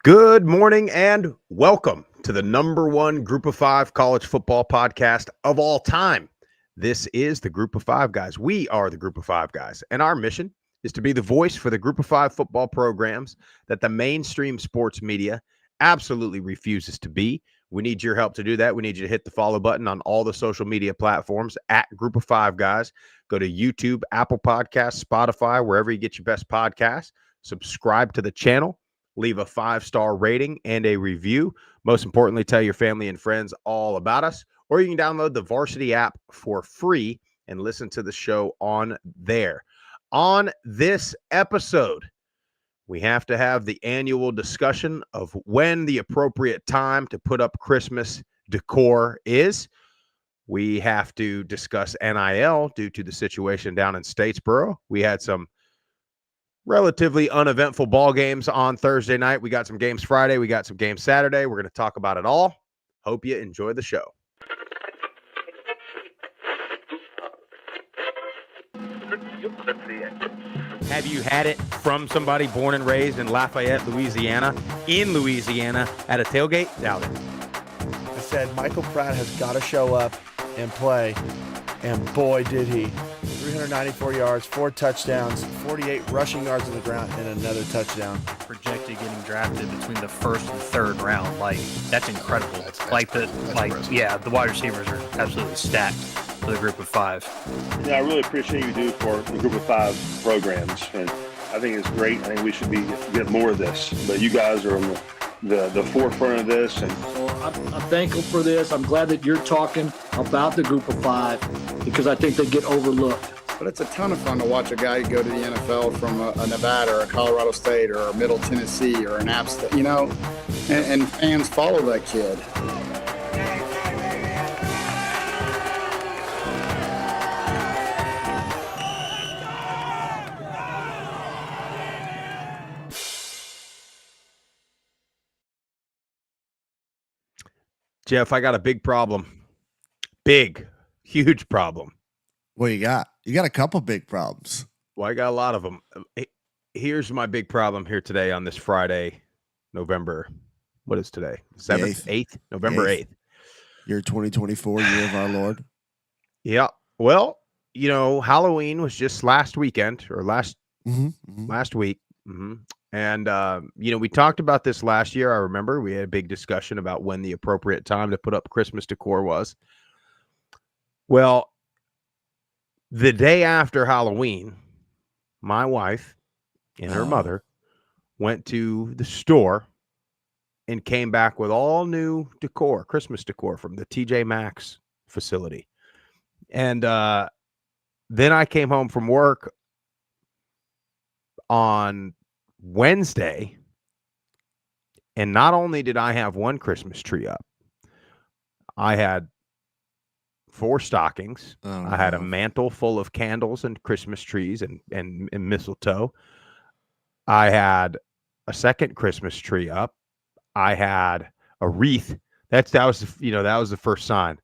Good morning and welcome to the number one Group of Five college football podcast of all time. This is the Group of Five Guys. We are the Group of Five Guys, and our mission is to be the voice for the Group of Five football programs that the mainstream sports media absolutely refuses to be. We need your help to do that. We need you to hit the follow button on all the social media platforms at Group of Five Guys. Go to YouTube, Apple Podcasts, Spotify, wherever you get your best podcasts. Subscribe to the channel. Leave a 5-star rating and a review. Most importantly, tell your family and friends all about us. Or you can download the Varsity app for free and listen to the show on there. On this episode, we have to have the annual discussion of when the appropriate time to put up Christmas decor is. We have to discuss NIL due to the situation down in Statesboro. We had some relatively uneventful ball games on Thursday night. We got some games Friday. We got some games Saturday. We're going to talk about it all. Hope you enjoy the show. Have you had it from somebody born and raised in Lafayette, Louisiana, at a tailgate? Doubt it. I said Michael Pratt has got to show up and play, and boy, did he. 394 yards, 4 touchdowns, 48 rushing yards on the ground, and another touchdown. Projected getting drafted between the first and third round. Like, that's incredible. That's the wide receivers are absolutely stacked for the Group of Five. Yeah, I really appreciate you do for the Group of Five programs, and I think it's great. I think we should get more of this. But you guys are on the forefront of this, and so I'm thankful for this. I'm glad that you're talking about the Group of Five because I think they get overlooked. But it's a ton of fun to watch a guy go to the NFL from a Nevada or a Colorado State or a Middle Tennessee or an App State, and fans follow that kid. Jeff, I got a big problem. Big, huge problem. What you got? You got a couple big problems. Well, I got a lot of them. Here's my big problem here today on this Friday, November. What is today? 7th, 8th? November 8th. Year 2024, year of our Lord. Yeah. Well, Halloween was just last weekend or last week. Mm-hmm. And, we talked about this last year. I remember we had a big discussion about when the appropriate time to put up Christmas decor was. Well, the day after Halloween, my wife and her mother went to the store and came back with all new decor, Christmas decor from the TJ Maxx facility. And then I came home from work on Wednesday, and not only did I have one Christmas tree up, I had 4 stockings. I had a mantle full of candles and Christmas trees and mistletoe. I had a second Christmas tree up. I had a wreath. That was the first sign.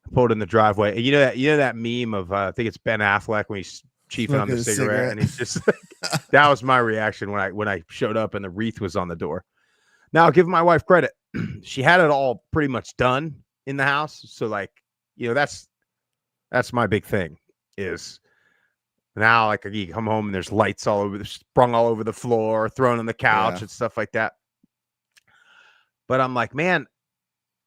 I pulled in the driveway. And that meme of I think it's Ben Affleck when he's chiefing on the cigarette, and he's just that was my reaction when I showed up and the wreath was on the door. Now, I'll give my wife credit. She had it all pretty much done in the house. So that's my big thing is now you come home and there's lights sprung all over the floor, thrown on the couch and stuff like that. But I'm like, man,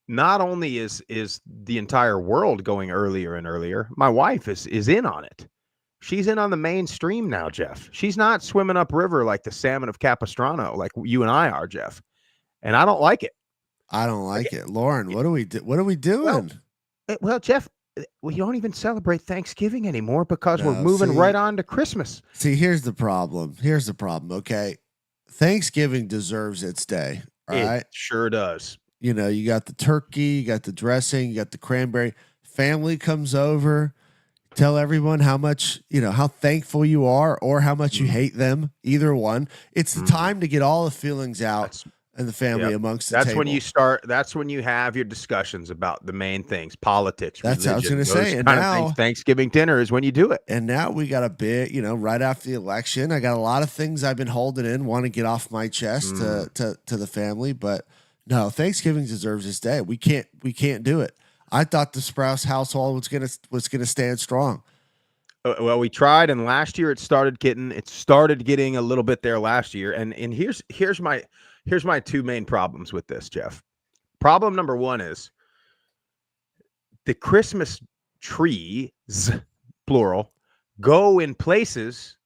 not only is the entire world going earlier and earlier, my wife is in on it. She's in on the mainstream now, Jeff. She's not swimming upriver like the salmon of Capistrano, like you and I are, Jeff. And I don't like it. I don't like it. Lauren, what are we doing? Well, Jeff, we don't even celebrate Thanksgiving anymore because we're moving right on to Christmas. See, here's the problem. Okay. Thanksgiving deserves its day. All right. It sure does. You got the turkey, you got the dressing, you got the cranberry. Family comes over. Tell everyone how much, how thankful you are or how much you hate them. Either one. It's the time to get all the feelings out. and the family Yep. amongst the That's table. when you start. That's when you have your discussions about the main things, politics, That's what I was religion, gonna say. those And kind of now- things. Thanksgiving dinner is when you do it. And now we got a bit, right after the election. I got a lot of things I've been holding in, want to get off my chest to the family. But no, Thanksgiving deserves its day. We can't do it. I thought the Sprouse household was gonna stand strong. Well, we tried, and last year it started getting a little bit there last year. And here's my two main problems with this, Jeff. Problem number one is the Christmas trees, plural, go in places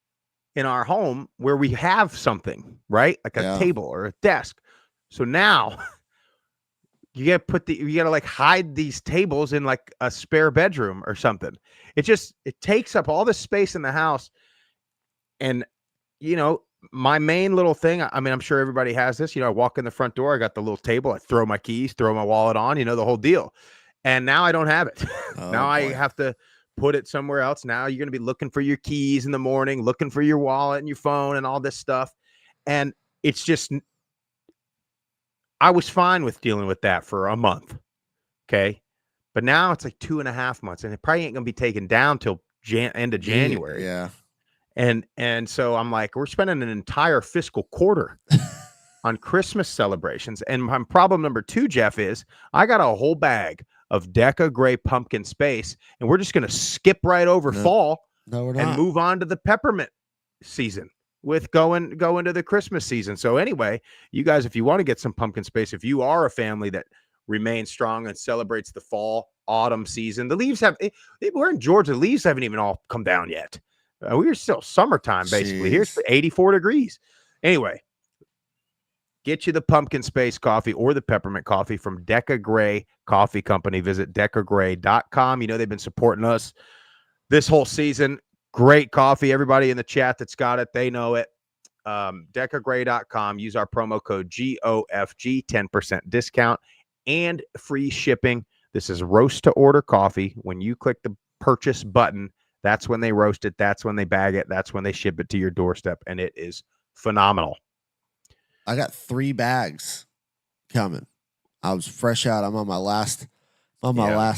in our home where we have something, right? Like a table or a desk. So now you gotta like hide these tables in like a spare bedroom or something. It takes up all the space in the house. And my main little thing, I mean, I'm sure everybody has this, I walk in the front door, I got the little table, I throw my keys, throw my wallet on, the whole deal. And now I don't have it. Now I have to put it somewhere else. Now you're going to be looking for your keys in the morning, looking for your wallet and your phone and all this stuff. And it's just, I was fine with dealing with that for a month. Okay. But now it's like 2.5 months, and it probably ain't going to be taken down till end of January. Yeah. And so I'm like, we're spending an entire fiscal quarter on Christmas celebrations. And my problem number two, Jeff, is I got a whole bag of Deca Gray pumpkin space, and we're just going to skip right over fall and move on to the peppermint season with going to the Christmas season. So anyway, you guys, if you want to get some pumpkin space, if you are a family that remains strong and celebrates the fall, autumn season, the leaves we're in Georgia, the leaves haven't even all come down yet. We're still summertime, basically. Here's 84 degrees. Anyway, get you the pumpkin space coffee or the peppermint coffee from Deca Gray Coffee Company. Visit decagray.com. They've been supporting us this whole season. Great coffee. Everybody in the chat that's got it, they know it. Decagray.com. Use our promo code GOFG, 10% discount and free shipping. This is roast to order coffee. When you click the purchase button, that's when they roast it. That's when they bag it. That's when they ship it to your doorstep. And it is phenomenal. I got 3 bags coming. I was fresh out. I'm on my last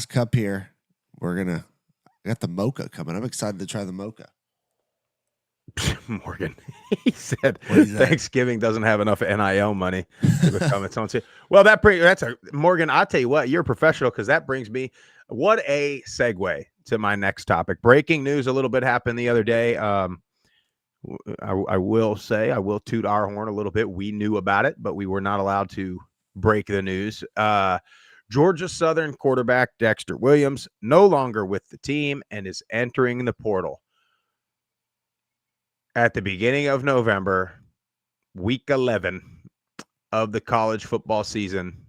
cup here. I got the mocha coming. I'm excited to try the mocha. Morgan, he said Thanksgiving doesn't have enough NIL money to become its own. Well, Morgan, I'll tell you what, you're a professional, because that brings me, what a segue to my next topic. Breaking news a little bit happened the other day. I will say, I will toot our horn a little bit. We knew about it, but we were not allowed to break the news. Georgia Southern quarterback Dexter Williams no longer with the team and is entering the portal. At the beginning of November, week 11 of the college football season,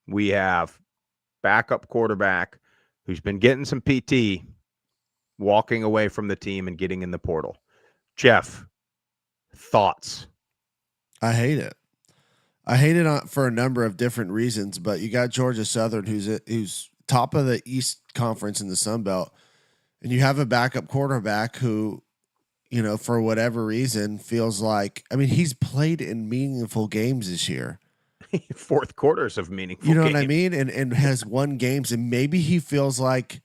we have backup quarterback who's been getting some PT walking away from the team and getting in the portal. Jeff, thoughts? I hate it. I hate it for a number of different reasons, but you got Georgia Southern, who's top of the East Conference in the Sun Belt, and you have a backup quarterback who, for whatever reason, feels like, he's played in meaningful games this year. Fourth quarters of meaningful games. What I mean? And has won games, and maybe he feels like,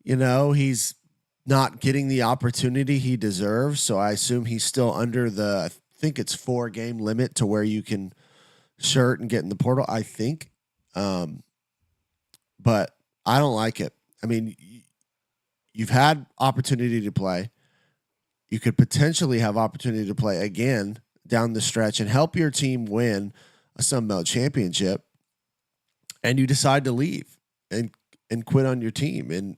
he's not getting the opportunity he deserves. So I assume he's still under I think it's 4-game limit to where you can shirt and get in the portal, I think. But I don't like it. You've had opportunity to play. You could potentially have opportunity to play again down the stretch and help your team win a Sun Belt championship, and you decide to leave and quit on your team. And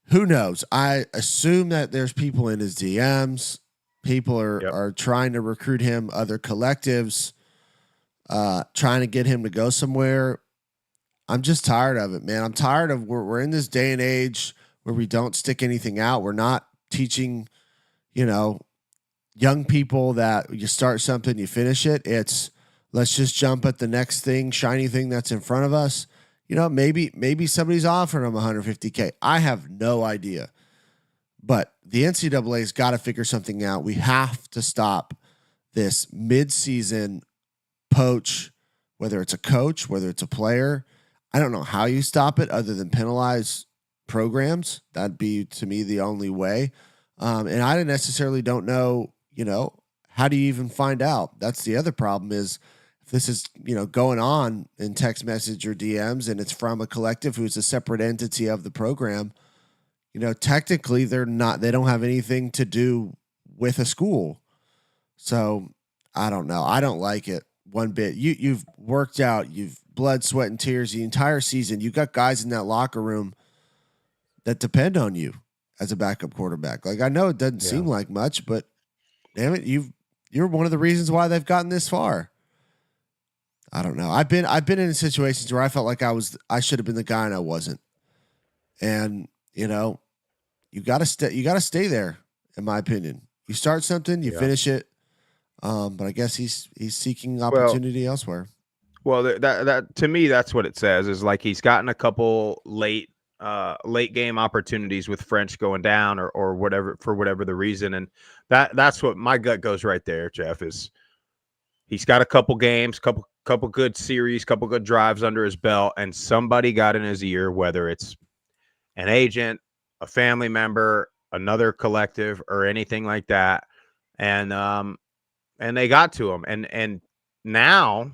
who knows? I assume that there's people in his DMs. People are trying to recruit him, other collectives, trying to get him to go somewhere. I'm just tired of it, man. I'm tired of we're in this day and age where we don't stick anything out. We're not teaching, young people that you start something, you finish it. It's let's just jump at the next thing, shiny thing that's in front of us. Maybe somebody's offering them $150K. I have no idea. But the NCAA's got to figure something out. We have to stop this midseason poach, whether it's a coach, whether it's a player. I don't know how you stop it other than penalize programs. That'd be, to me, the only way. And I necessarily don't know, how do you even find out? That's the other problem is if this is, going on in text message or DMs and it's from a collective who's a separate entity of the program, technically they don't have anything to do with a school. So I don't know. I don't like it one bit. You've worked out, you've blood, sweat, and tears the entire season. You got guys in that locker room that depend on you as a backup quarterback. Like, I know it doesn't seem like much, but damn it, you're one of the reasons why they've gotten this far. I don't know. I've been in situations where I felt like I should have been the guy and I wasn't. And, you gotta stay there, in my opinion. You start something, you finish it. But I guess he's seeking opportunity elsewhere. Well, that to me, that's what it says, is like he's gotten a couple late game opportunities with French going down or whatever, for whatever the reason. And that's what my gut goes right there, Jeff, is he's got a couple games, couple good series, couple good drives under his belt, and somebody got in his ear, whether it's an agent, a family member, another collective, or anything like that. And they got to him. And now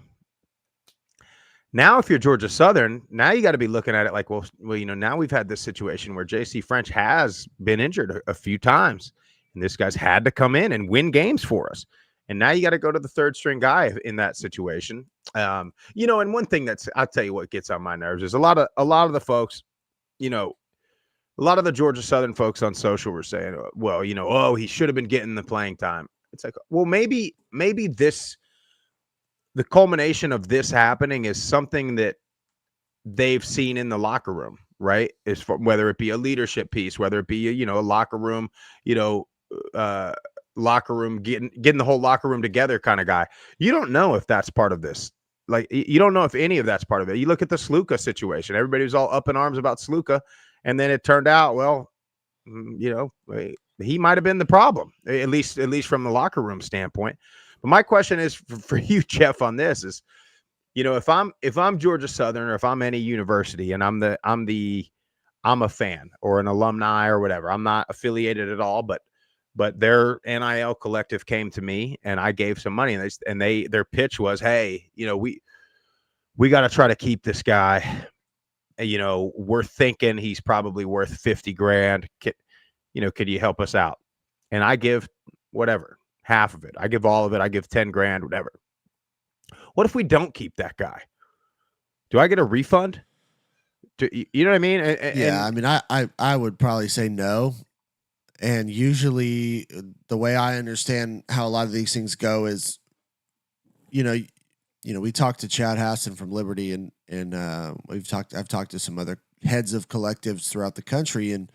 if you're Georgia Southern, now you got to be looking at it like, well, now we've had this situation where J.C. French has been injured a few times, and this guy's had to come in and win games for us. And now you got to go to the third string guy in that situation. And one thing I'll tell you what gets on my nerves is a lot of the folks, a lot of the Georgia Southern folks on social were saying, well, he should have been getting the playing time. It's like, well, maybe the culmination of this happening is something that they've seen in the locker room, right? Is whether it be a leadership piece, whether it be a locker room, locker room getting the whole locker room together kind of guy. You don't know if that's part of this. Like, you don't know if any of that's part of it. You look at the Sluka situation. Everybody was all up in arms about Sluka, and then it turned out, well, he might have been the problem, at least from the locker room standpoint. But my question is for you, Jeff, on this is, if I'm Georgia Southern, or if I'm any university and I'm a fan or an alumni or whatever, I'm not affiliated at all, but their NIL collective came to me and I gave some money, and their pitch was, hey, we got to try to keep this guy. We're thinking he's probably worth $50,000. Could you help us out? And I give whatever, half of it. I give all of it. I give $10,000, whatever. What if we don't keep that guy? Do I get a refund? You know what I mean? I mean, I would probably say no. And usually the way I understand how a lot of these things go is, we talked to Chad Hassan from Liberty, and I've talked to some other heads of collectives throughout the country, and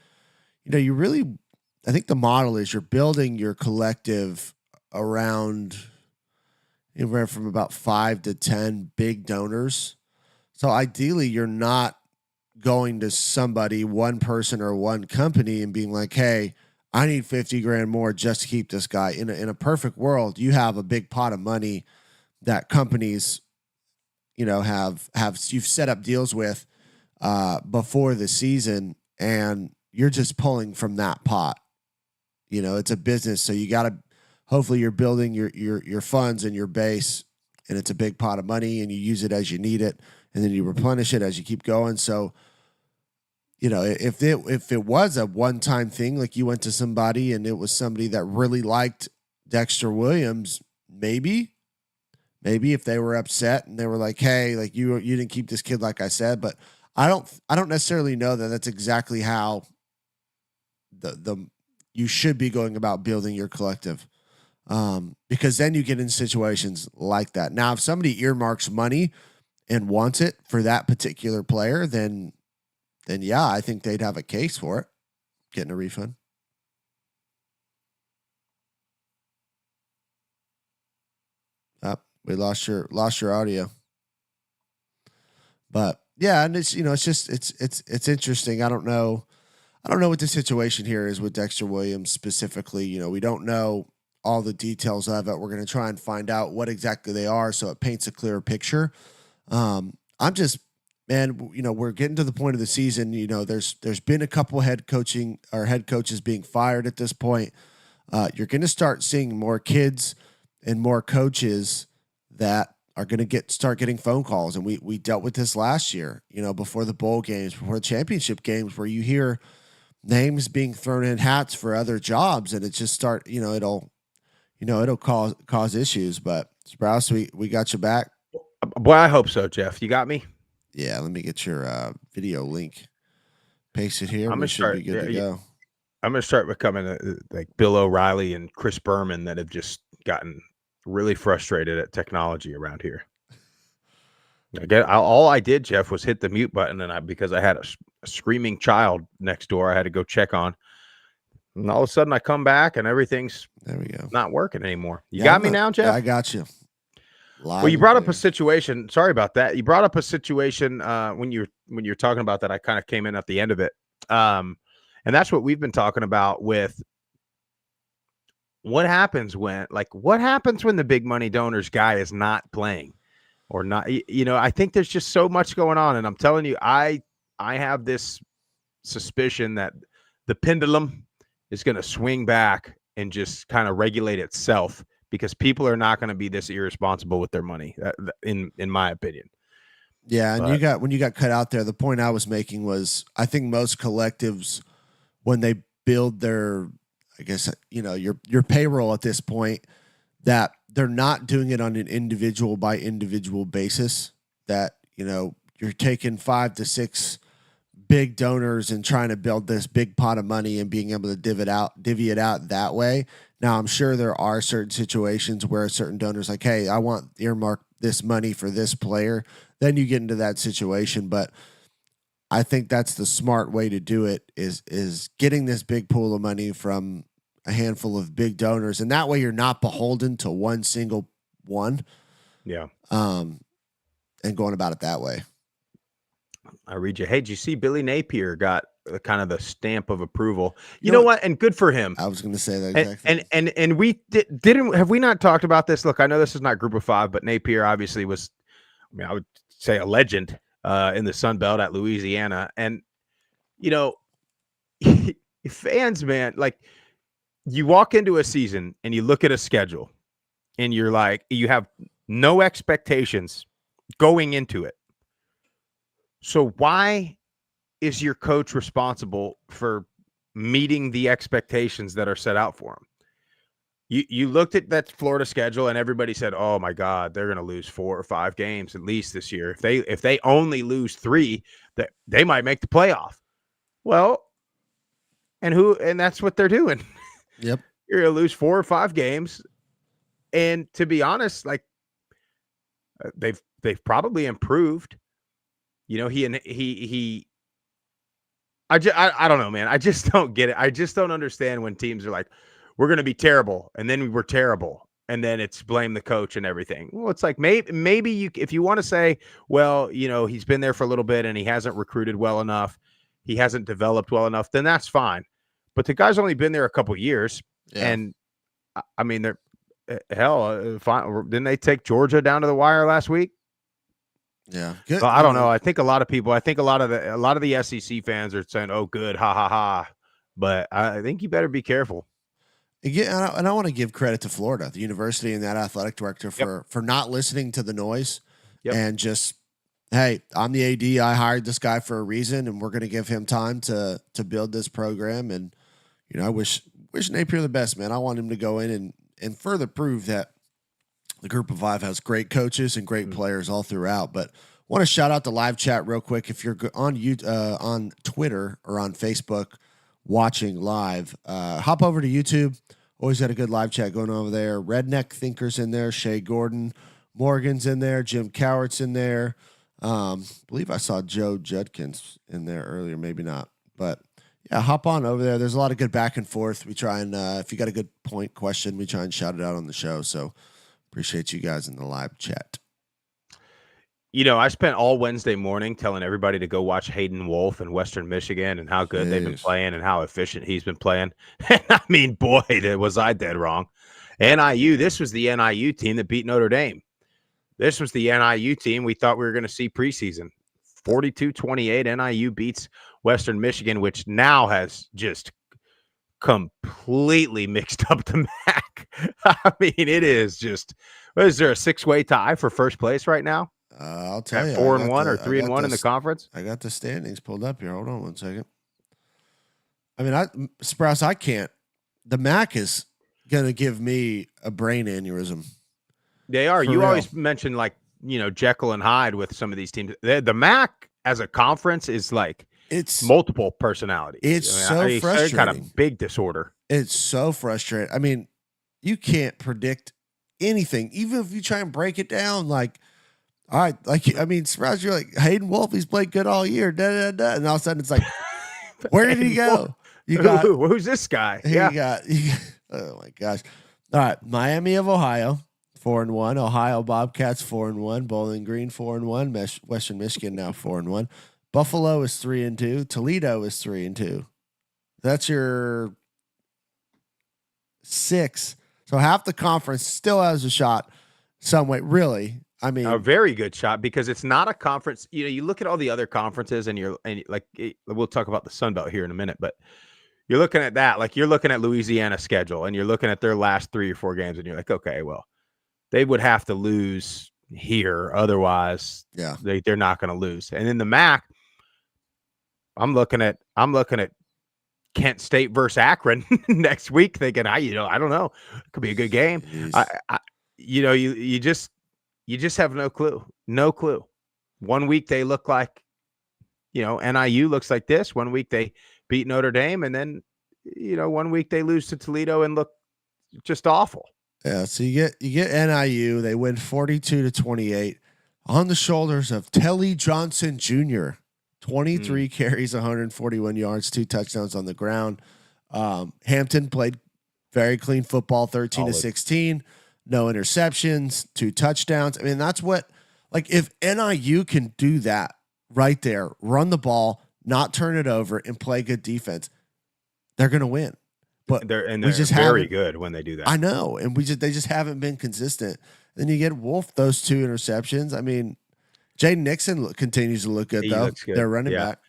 I think the model is you're building your collective around anywhere from about 5 to 10 big donors. So ideally, you're not going to somebody, one person or one company, and being like, hey, I need $50,000 more just to keep this guy. In a perfect world, you have a big pot of money that companies, have you've set up deals with before the season, and you're just pulling from that pot. It's a business, so you got to. Hopefully, you're building your funds and your base, and it's a big pot of money, and you use it as you need it, and then you replenish it as you keep going. So, if it was a one-time thing, like you went to somebody and it was somebody that really liked Dexter Williams, maybe if they were upset and they were like, hey, like you didn't keep this kid, like I said, but I don't necessarily know that that's exactly how you should be going about building your collective. Because then you get in situations like that. Now, if somebody earmarks money and wants it for that particular player, then yeah, I think they'd have a case for it, getting a refund. We lost your audio. But yeah, and it's it's interesting. I don't know what the situation here is with Dexter Williams specifically. We don't know all the details of it. We're going to try and find out what exactly they are, so it paints a clearer picture. I'm just, man, we're getting to the point of the season. There's been a couple head coaches being fired at this point. You're going to start seeing more kids and more coaches that are going to start getting phone calls. And we dealt with this last year, before the bowl games, before the championship games, where you hear names being thrown in hats for other jobs, and it just it'll cause issues. But Sprouse, we got you back. Boy, I hope so, Jeff. You got me? Yeah, let me get your video link. Paste it here. I'm We should be good to go. I'm going to start becoming like Bill O'Reilly and Chris Berman that have just gotten really frustrated at technology around here. Again, all I did, Jeff, was hit the mute button, and because I had a screaming child next door I had to go check on. And all of a sudden I come back and everything's not working anymore. You got me now, Jeff? I got you. Well, you brought up a situation. Sorry about that. You brought up a situation when you're talking about that. I kind of came in at the end of it. And that's what we've been talking about with what happens when the big money donors guy is not playing or not. I think there's just so much going on. And I'm telling you, I have this suspicion that the pendulum is going to swing back and just kind of regulate itself, because people are not going to be this irresponsible with their money, in my opinion. Yeah, and when you got cut out there, the point I was making was, I think most collectives, when they build their, I guess, your payroll at this point, that they're not doing it on an individual by individual basis, that, you're taking 5 to 6 big donors and trying to build this big pot of money and being able to divvy it out that way. Now, I'm sure there are certain situations where a certain donor's like, hey, I want earmark this money for this player. Then you get into that situation. But I think that's the smart way to do it, is getting this big pool of money from a handful of big donors. And that way you're not beholden to one single one. Yeah. And going about it that way. I read you. Hey, did you see Billy Napier got kind of the stamp of approval? You know what? And good for him. I was going to say that exactly. And we have we not talked about this? Look, I know this is not Group of Five, but Napier obviously was, I would say, a legend in the Sun Belt at Louisiana. And, fans, man, like, you walk into a season and you look at a schedule and you're like, you have no expectations going into it. So why is your coach responsible for meeting the expectations that are set out for him? You looked at that Florida schedule and everybody said, "Oh my God, they're going to lose 4 or 5 games at least this year. If they only lose 3, that they might make the playoff." Well, and that's what they're doing. Yep, you're going to lose 4 or 5 games, and to be honest, like, they've probably improved. I don't know, man. I just don't get it. I just don't understand when teams are like, we're going to be terrible, and then we were terrible, and then it's blame the coach and everything. Well, it's like, maybe if you want to say, well, he's been there for a little bit and he hasn't recruited well enough, he hasn't developed well enough, then that's fine. But the guy's only been there a couple years, and I mean, they're didn't they take Georgia down to the wire last week? Yeah. Good. So I don't know. I think a lot of the SEC fans are saying, "Oh, good, ha ha ha," but I think you better be careful. Yeah, and I want to give credit to Florida, the university, and that athletic director for not listening to the noise and just, hey, I'm the AD. I hired this guy for a reason, and we're going to give him time to build this program. And I wish Napier the best, man. I want him to go in and further prove that the Group of Five has great coaches and great players all throughout. But I want to shout out the live chat real quick. If you're on Twitter or on Facebook watching live, hop over to YouTube. Always had a good live chat going over there. Redneck Thinker's in there. Shay Gordon. Morgan's in there. Jim Cowart's in there. Believe I saw Joe Judkins in there earlier. Maybe not. But, yeah, hop on over there. There's a lot of good back and forth. We try and if you got a good question, we try and shout it out on the show. So, appreciate you guys in the live chat. I spent all Wednesday morning telling everybody to go watch Hayden Wolf in Western Michigan and how good they've been playing and how efficient he's been playing. And I mean, boy, was I dead wrong. NIU, this was the NIU team that beat Notre Dame. This was the NIU team we thought we were going to see preseason. 42-28, NIU beats Western Michigan, which now has just completely mixed up the MAC. I mean, it is just, is there a 6-way tie for first place right now? I'll tell you. 4-1 or 3-1 in the conference? I got the standings pulled up here. Hold on one second. I mean, Sprouse, I can't. The MAC is going to give me a brain aneurysm. They are. You real. always mention, like, you know, Jekyll and Hyde with some of these teams. The MAC as a conference is like it's multiple personalities. It's so frustrating. Kind of big disorder. It's so frustrating. I mean, you can't predict anything, even if you try and break it down. Like, all right, like, I mean, Sprouse, you're like, Hayden Wolf, he's played good all year. Da, da, da. And all of a sudden it's like, where did he go? You got who's this guy? You got oh my gosh. All right, Miami of Ohio, 4-1. Ohio Bobcats 4-1. Bowling Green 4-1. Western Michigan now 4-1. Buffalo is 3-2. Toledo is 3-2. That's your 6. So half the conference still has a shot some way. Really, I mean, a very good shot, because it's not a conference. You know, you look at all the other conferences, and we'll talk about the Sun Belt here in a minute, but you're looking at that, like you're looking at Louisiana's schedule, and you're looking at their last 3 or 4 games, and you're like, okay, well, they would have to lose here, otherwise, yeah, they're not going to lose. And in the MAC, I'm looking at Kent State versus Akron next week, thinking, I don't know, it could be a good game. You just have no clue. One week they look like, NIU looks like this. One week they beat Notre Dame, and then, one week they lose to Toledo and look just awful. Yeah, so you get NIU. They win 42-28 on the shoulders of Telly Johnson Jr. 23 carries, 141 yards, 2 touchdowns on the ground. Hampton played very clean football, 13-16, no interceptions, 2 touchdowns. I mean, that's what, like, if NIU can do that right there, run the ball, not turn it over, and play good defense, they're going to win. But they're just very good when they do that. I know, and they just haven't been consistent. Then you get Wolf, those 2 interceptions. I mean, Jaden Nixon continues to look good, though. They're running back.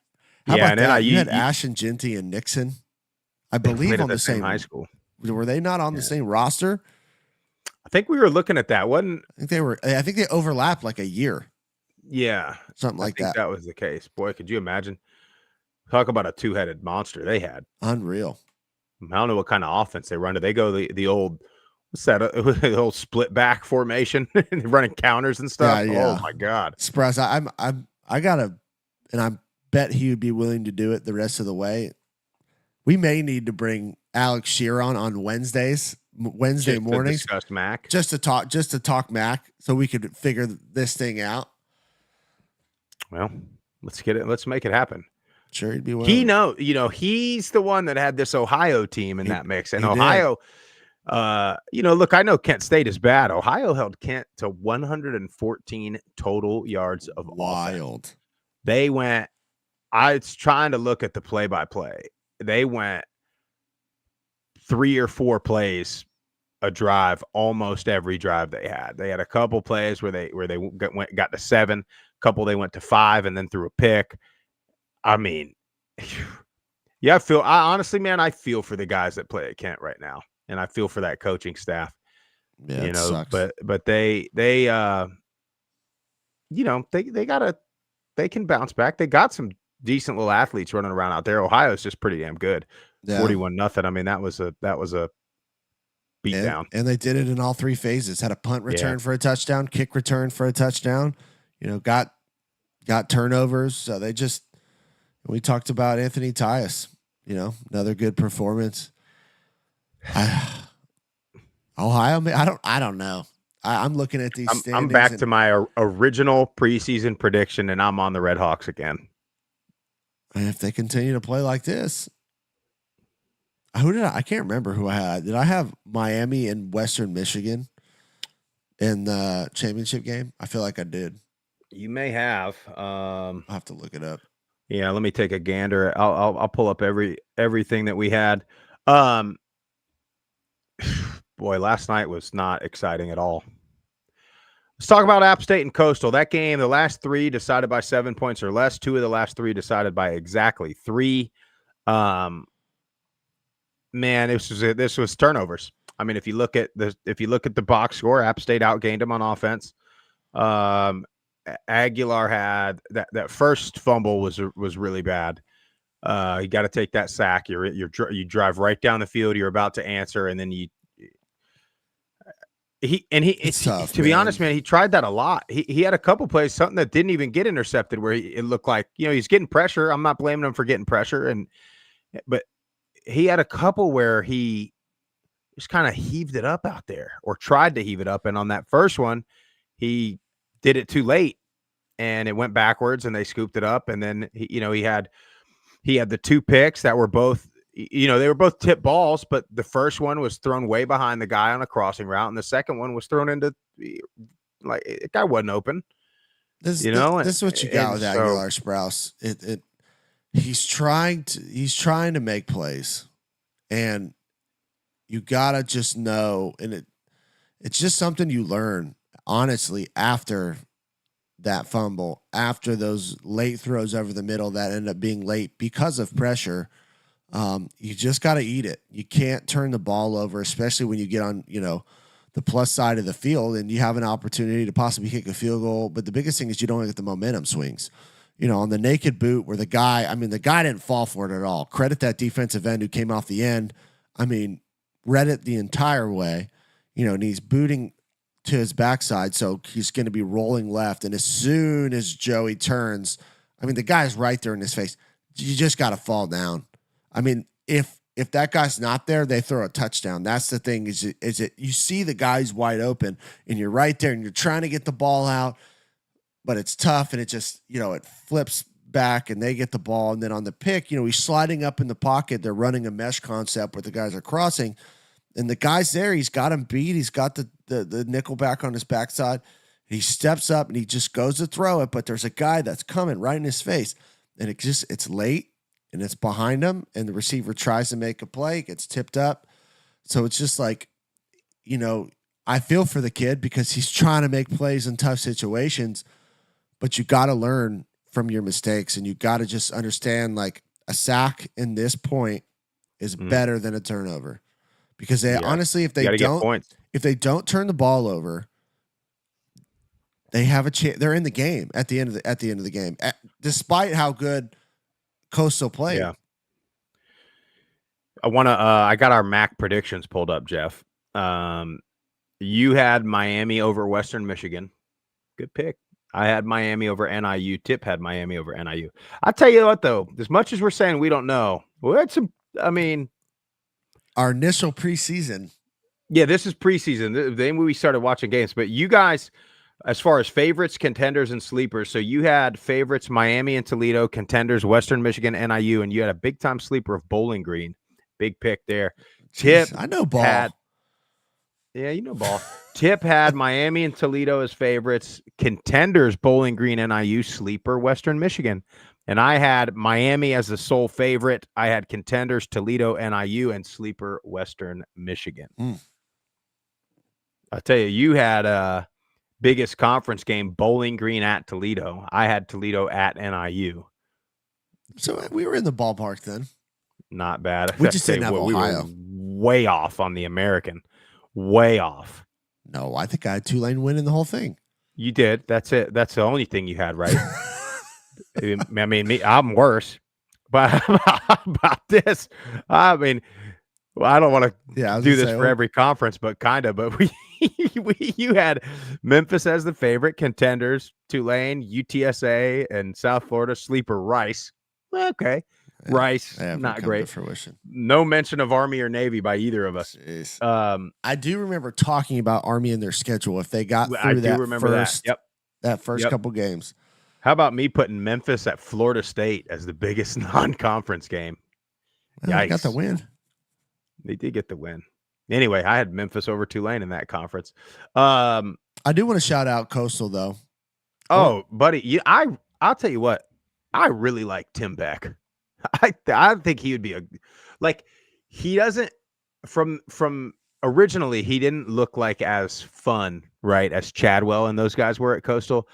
How about that? You had Ashton, Genty, and Nixon, I believe, on the same high school. Were they not on the same roster? I think we were looking at that. I think they overlapped like a year. Yeah, something like that. That was the case. Boy, could you imagine? Talk about a 2-headed monster they had. Unreal. I don't know what kind of offense they run. Do they go the old, what's that? The old split back formation and running counters and stuff? Yeah. Oh my God. Surprise. I gotta, and I bet he would be willing to do it the rest of the way. We may need to bring Alex Shear on Wednesday mornings. To discuss Mac. Just to talk Mac, so we could figure this thing out. Well, let's get it. Let's make it happen. Sure, he'd be willing. He's the one that had this Ohio team in that mix. And Ohio, look, I know Kent State is bad. Ohio held Kent to 114 total yards of wild. Offense. They went, I was trying to look at the play-by-play. They went 3 or 4 plays a drive, almost every drive they had. They had a couple plays where they got to 7, a couple they went to 5 and then threw a pick. I mean, yeah, honestly, man, I feel for the guys that play at Kent right now, and I feel for that coaching staff. Yeah, it sucks. but they can bounce back. They got some decent little athletes running around out there. Ohio's just pretty damn good. 41-0. I mean, that was a beat down. And they did it in all 3 phases. Had a punt return for a touchdown, kick return for a touchdown. Got turnovers. So they just. We talked about Anthony Tyus, another good performance. Ohio, I don't know. I'm looking at these standings. I'm back to my original preseason prediction, and I'm on the Red Hawks again. And if they continue to play like this, I can't remember who I had. Did I have Miami and Western Michigan in the championship game? I feel like I did. You may have. I'll have to look it up. Yeah, let me take a gander. I'll pull up everything that we had. boy, last night was not exciting at all. Let's talk about App State and Coastal. That game, the last 3 decided by 7 points or less. 2 of the last 3 decided by exactly 3. Man, this was turnovers. I mean, if you look at the box score, App State outgained them on offense. Aguilar had that first fumble was really bad. You got to take that sack. You drive right down the field. You're about to answer, and then tough, to be honest, man, he tried that a lot. He had a couple plays, something that didn't even get intercepted, where it looked like, he's getting pressure. I'm not blaming him for getting pressure, but he had a couple where he just kind of heaved it up out there, or tried to heave it up, and on that first one, he did it too late, and it went backwards, and they scooped it up, and then he had the 2 picks that were both. They were both tip balls, but the first one was thrown way behind the guy on a crossing route, and the second one was thrown into, like, the guy wasn't open. This is what you got with Aguilar Sprouse. He's trying to make plays, and you gotta just know, and it's just something you learn, honestly, after that fumble, after those late throws over the middle that end up being late because of pressure. You just got to eat it. You can't turn the ball over, especially when you get on, the plus side of the field and you have an opportunity to possibly kick a field goal. But the biggest thing is you don't get the momentum swings. On the naked boot where the guy didn't fall for it at all. Credit that defensive end who came off the end. Read it the entire way, and he's booting to his backside. So he's going to be rolling left. And as soon as Joey turns, the guy's right there in his face. You just got to fall down. If that guy's not there, they throw a touchdown. That's the thing is it you see the guy's wide open and you're right there and you're trying to get the ball out, but it's tough and it just, it flips back and they get the ball. And then on the pick, he's sliding up in the pocket. They're running a mesh concept where the guys are crossing and the guy's there. He's got him beat. He's got the nickel back on his backside. He steps up and he just goes to throw it, but there's a guy that's coming right in his face and it's late. And it's behind him, and the receiver tries to make a play, gets tipped up. So it's just like, I feel for the kid because he's trying to make plays in tough situations, but you got to learn from your mistakes, and you got to just understand, like, a sack in this point is better than a turnover. Because honestly, if they don't turn the ball over, they have a chance. They're in the game at the end of the game, despite how good Coastal played. Yeah. I got our MAC predictions pulled up, Jeff. You had Miami over Western Michigan. Good pick. I had Miami over NIU. Tip had Miami over NIU. I'll tell you what, though, as much as we're saying we don't know, our initial preseason. Yeah, this is preseason. Then we started watching games, but you guys, as far as favorites, contenders, and sleepers, so you had favorites Miami and Toledo, contenders Western Michigan, NIU, and you had a big-time sleeper of Bowling Green. Big pick there. Tip, I know ball. You know ball. Tip had Miami and Toledo as favorites, contenders Bowling Green, NIU, sleeper Western Michigan. And I had Miami as the sole favorite. I had contenders Toledo, NIU, and sleeper Western Michigan. I'll tell you had biggest conference game, Bowling Green at Toledo. I had Toledo at NIU. So we were in the ballpark then. Not bad. We just didn't have Ohio. We were way off on the American. Way off. No, I think I had Tulane winning the whole thing. You did. That's it. That's the only thing you had right. I'm worse. But about this, I don't want to do this for every conference, but kind of. But you had Memphis as the favorite, contenders, Tulane, UTSA, and South Florida sleeper Rice. Okay. Yeah, Rice, not great. No mention of Army or Navy by either of us. I do remember talking about Army in their schedule if they got through that first couple games. How about me putting Memphis at Florida State as the biggest non-conference game? Well, I got the win. They did get the win. Anyway, I had Memphis over Tulane in that conference. I do want to shout out Coastal, though. Oh, buddy, I'll tell you what. I really like Tim Beck. I think he would be he doesn't from originally he didn't look like as fun, right, as Chadwell and those guys were at Coastal.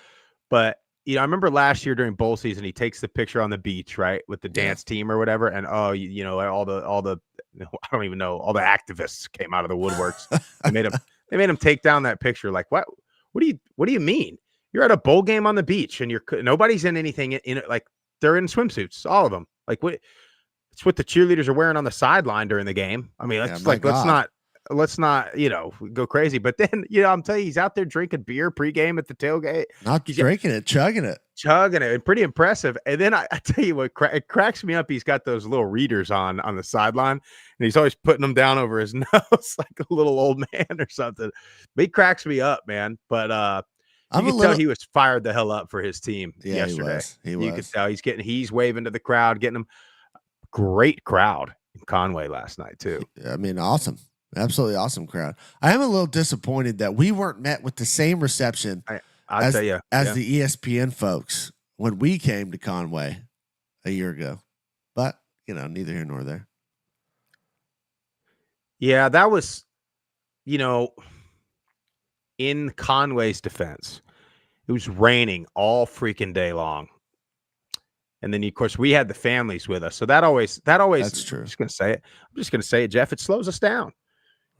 But I remember last year during bowl season, he takes the picture on the beach, right, with the dance team or whatever, and all the I don't even know, all the activists came out of the woodworks. They made him take down that picture. Like, what do you mean? You're at a bowl game on the beach and nobody's in anything in it. Like, they're in swimsuits, all of them. Like, what? It's what the cheerleaders are wearing on the sideline during the game. I mean, let's not go crazy. But then I'm telling you, he's out there drinking beer pregame at the tailgate. Not drinking it, chugging it, and pretty impressive. And then I tell you what, it cracks me up. He's got those little readers on the sideline, and he's always putting them down over his nose like a little old man or something. But he cracks me up, man. But you could tell he was fired the hell up for his team yesterday. You could tell he's waving to the crowd, getting them. Great crowd in Conway last night too. I mean, awesome. Absolutely awesome crowd. I am a little disappointed that we weren't met with the same reception as the ESPN folks when we came to Conway a year ago. But, neither here nor there. Yeah, that was, in Conway's defense, it was raining all freaking day long. And then, of course, we had the families with us. So that always That's true. I'm just going to say it, Jeff. It slows us down.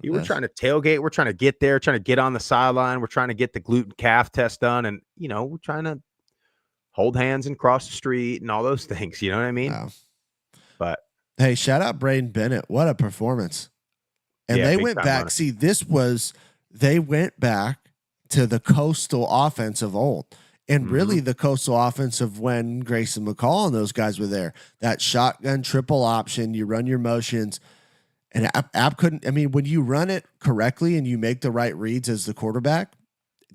We're trying to tailgate. We're trying to get there, trying to get on the sideline. We're trying to get the gluten calf test done. And, we're trying to hold hands and cross the street and all those things. You know what I mean? Wow. But hey, shout out Braden Bennett. What a performance. And they went back. Runner. See, they went back to the Coastal offense of old. And really the Coastal offense of when Grayson McCall and those guys were there. That shotgun triple option, you run your motions. And App couldn't, when you run it correctly and you make the right reads as the quarterback,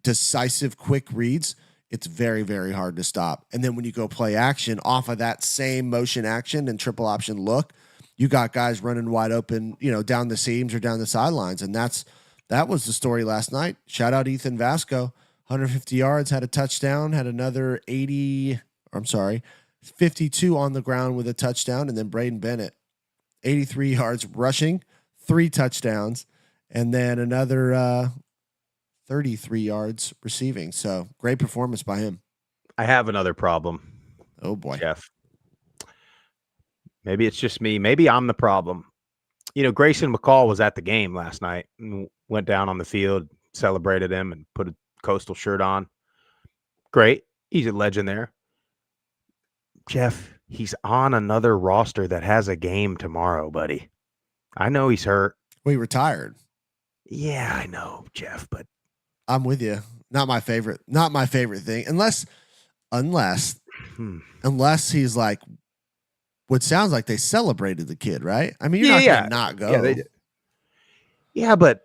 decisive, quick reads, it's very, very hard to stop. And then when you go play action off of that same motion action and triple option look, you got guys running wide open, down the seams or down the sidelines. And that was the story last night. Shout out Ethan Vasco. 150 yards, had a touchdown, had another 52 on the ground with a touchdown. And then Braden Bennett, 83 yards rushing, 3 touchdowns, and then another 33 yards receiving. So great performance by him. I have another problem. Oh boy, Jeff. Maybe it's just me. Maybe I'm the problem. Grayson McCall was at the game last night and went down on the field, celebrated him, and put a Coastal shirt on. Great. He's a legend there. Jeff, he's on another roster that has a game tomorrow, buddy. I know he's hurt. Well, he retired. Yeah, I know, Jeff, but I'm with you. Not my favorite thing. Unless he's like what sounds like they celebrated the kid, right? You're not gonna not go. Yeah, they did. Yeah, but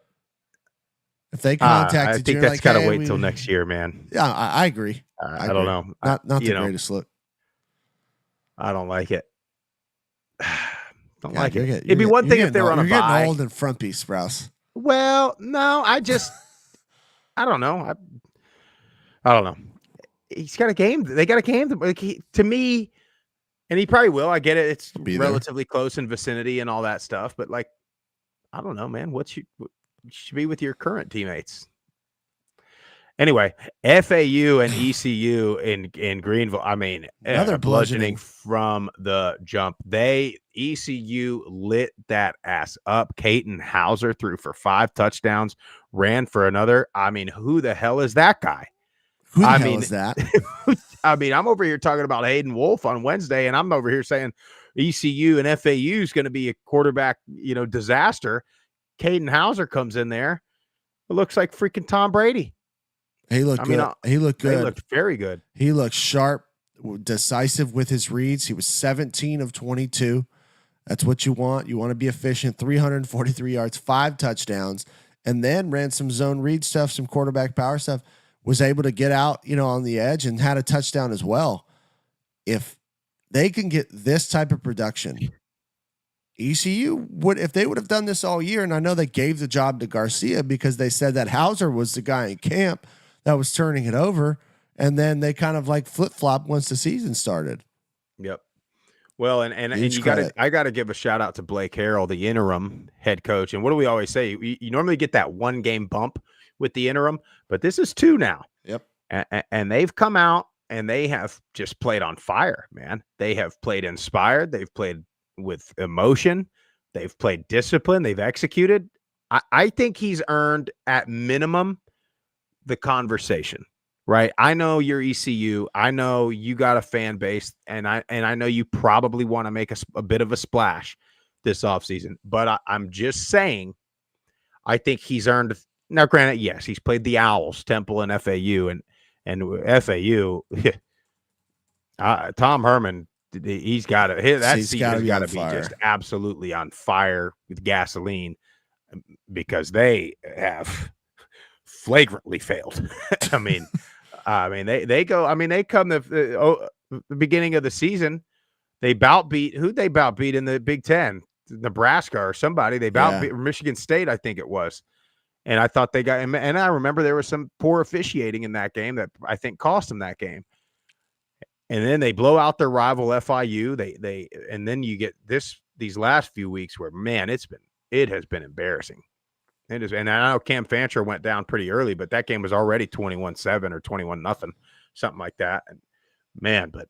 if they contacted I think that's got to wait till next year, man. Yeah, I agree. I don't know. Not the greatest look. I don't like it. Don't God, like it. It'd be one thing if they were on a bye. You're getting old and frumpy, Sprouse. Well, no, I don't know. I don't know. He's got a game. They got a game. To me, and he probably will. I get it. It's relatively close in vicinity and all that stuff. But I don't know, man. You should be with your current teammates. Anyway, FAU and ECU in Greenville. Another bludgeoning from the jump. ECU lit that ass up. Caden Hauser threw for 5 touchdowns, ran for another. Who the hell is that guy? Who the hell is that? I'm over here talking about Hayden Wolf on Wednesday, and I'm over here saying ECU and FAU is going to be a quarterback, disaster. Caden Hauser comes in there. It looks like freaking Tom Brady. He looked good. He looked good. He looked very good. He looked sharp, decisive with his reads. He was 17 of 22. That's what you want. You want to be efficient. 343 yards, 5 touchdowns, and then ran some zone read stuff, some quarterback power stuff. Was able to get out, on the edge and had a touchdown as well. If they can get this type of production, ECU if they would have done this all year, and I know they gave the job to Garcia because they said that Hauser was the guy in camp that was turning it over, and then they kind of flip-flop once the season started. Yep. Well, and Huge you credit. I gotta give a shout out to Blake Harrell, the interim head coach. And what do we always say? You normally get that 1-game bump with the interim, but this is 2 now. Yep. And they've come out and they have just played on fire, man. They have played inspired. They've played with emotion. They've played discipline. They've executed. I think he's earned at minimum the conversation. Right. I know you're ECU. I know you got a fan base, and I know you probably want to make a bit of a splash this offseason. But I'm just saying, I think he's earned. Now, granted, yes, he's played the Owls, Temple, and FAU, and FAU. Tom Herman, he's got to. That season's got to be just absolutely on fire with gasoline, because they have flagrantly failed. I mean, they go. I mean, they come the beginning of the season. They bout beat in the Big Ten, Nebraska or somebody. They beat Michigan State, I think it was. And I thought they got. And I remember there was some poor officiating in that game that I think cost them that game. And then they blow out their rival FIU. And then you get these last few weeks where, man, it has been embarrassing. It is, and I know Cam Fancher went down pretty early, but that game was already 21-7 or 21-0, something like that. And man, but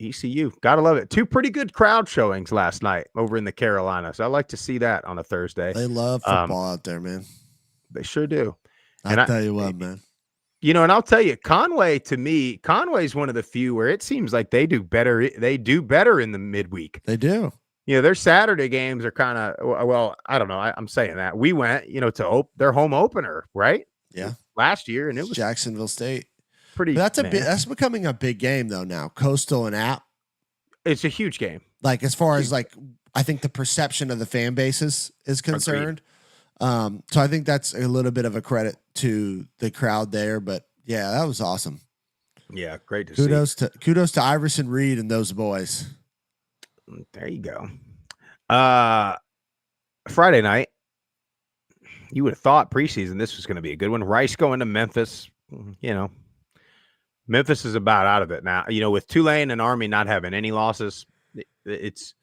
ECU, gotta love it. 2 pretty good crowd showings last night over in the Carolinas. I like to see that on a Thursday. They love football out there, man. They sure do. I'll tell you what, man. You know, and I'll tell you, Conway's one of the few where it seems like they do better. They do better in the midweek. They do. You know, their Saturday games are kind of, well, I don't know. I'm saying that. We went, to their home opener, right? Yeah. Last year, and it was Jacksonville State. Pretty. But that's becoming a big game though now. Coastal and App. It's a huge game. Like as far as like, I think the perception of the fan bases is concerned. So I think that's a little bit of a credit to the crowd there. But yeah, that was awesome. Yeah, great to see. Kudos to Iverson Reed and those boys. There you go. Friday night, you would have thought preseason this was going to be a good one. Rice going to Memphis. Memphis is about out of it now. With Tulane and Army not having any losses, it's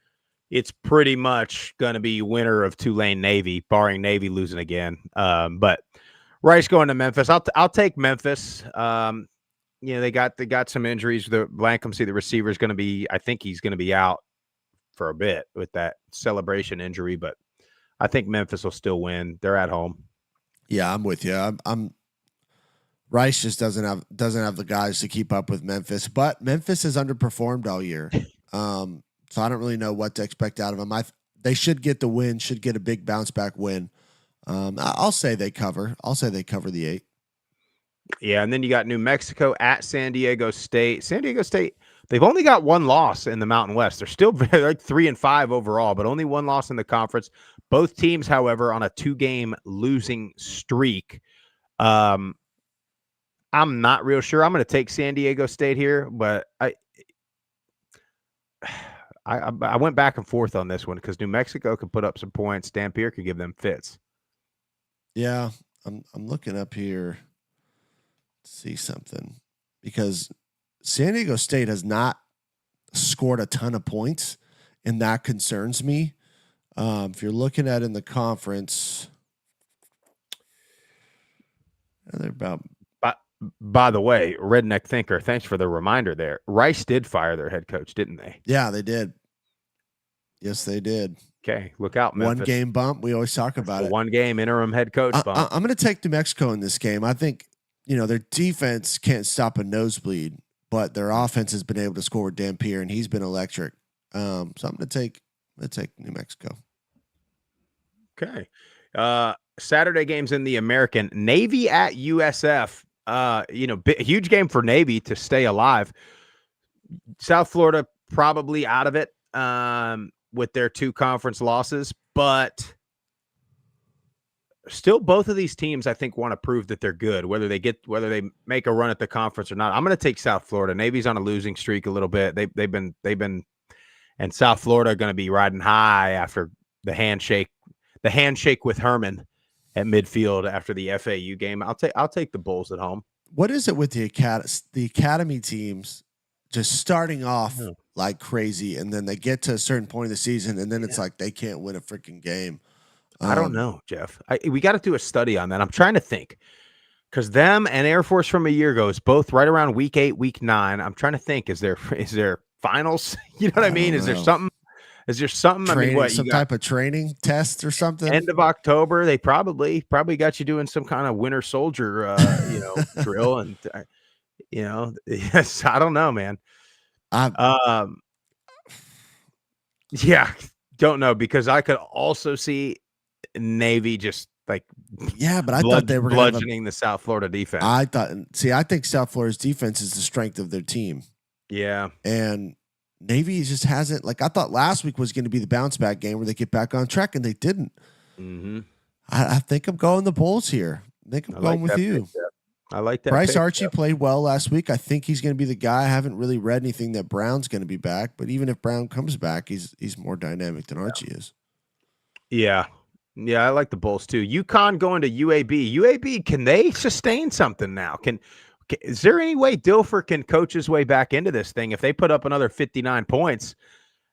pretty much going to be winner of Tulane Navy, barring Navy losing again. But Rice going to Memphis. I'll take Memphis. They got some injuries. The Blancombe, the receiver, is going to be. I think he's going to be out for a bit with that celebration injury, but I think Memphis will still win. They're at home. Yeah, I'm with you. I'm Rice just doesn't have the guys to keep up with Memphis, but Memphis has underperformed all year. So I don't really know what to expect out of them. They should get the win, should get a big bounce back win. I'll say they cover. I'll say they cover the 8. Yeah, and then you got New Mexico at San Diego State. San Diego State, they've only got 1 loss in the Mountain West. They're still like 3-5 overall, but only 1 loss in the conference. Both teams, however, on a 2-game losing streak. I'm not real sure. I'm going to take San Diego State here, but I went back and forth on this one because New Mexico could put up some points. Dampier could give them fits. Yeah, I'm looking up here to see something because San Diego State has not scored a ton of points, and that concerns me. If you're looking at in the conference, they're about. By the way, Redneck Thinker, thanks for the reminder there. Rice did fire their head coach, didn't they? Yeah, they did. Yes, they did. Okay, look out, Memphis. 1-game bump. We always talk about it. 1-game interim head coach bump. I'm going to take New Mexico in this game. I think, their defense can't stop a nosebleed, but their offense has been able to score with Dampier, and he's been electric. So I'm going to take New Mexico. Okay. Saturday games in the American. Navy at USF. Huge game for Navy to stay alive. South Florida probably out of it with their 2 conference losses, but still both of these teams I think want to prove that they're good, whether they make a run at the conference or not. I'm going to take South Florida. Navy's on a losing streak a little bit. They've been and South Florida are going to be riding high after the handshake with Herman at midfield after the FAU game. I'll take the Bulls at home. What is it with the academy teams just starting off like crazy, and then they get to a certain point of the season, and then it's like they can't win a freaking game. I don't know, Jeff. We got to do a study on that. I'm trying to think because them and Air Force from a year ago is both right around week 8, week 9. I'm trying to think. Is there finals? You know what I mean? Is there something? Is there something? Training, I mean, what some type of training test or something? End of October, they probably got you doing some kind of winter soldier, drill, and yes, I don't know, man. Yeah, don't know because I could also see Navy just like but I thought they were bludgeoning the South Florida defense. I think South Florida's defense is the strength of their team. Yeah, and Navy just hasn't. Like I thought last week was going to be the bounce back game where they get back on track, and they didn't. Mm-hmm. I think I'm going the Bulls here. I think I'm going with you. I like that. Bryce Archie played well last week. I think he's going to be the guy. I haven't really read anything that Brown's going to be back, but even if Brown comes back, he's more dynamic than Archie is. Yeah, I like the Bulls too. UConn going to UAB. UAB, can they sustain something now? Is there any way Dilfer can coach his way back into this thing if they put up another 59 points?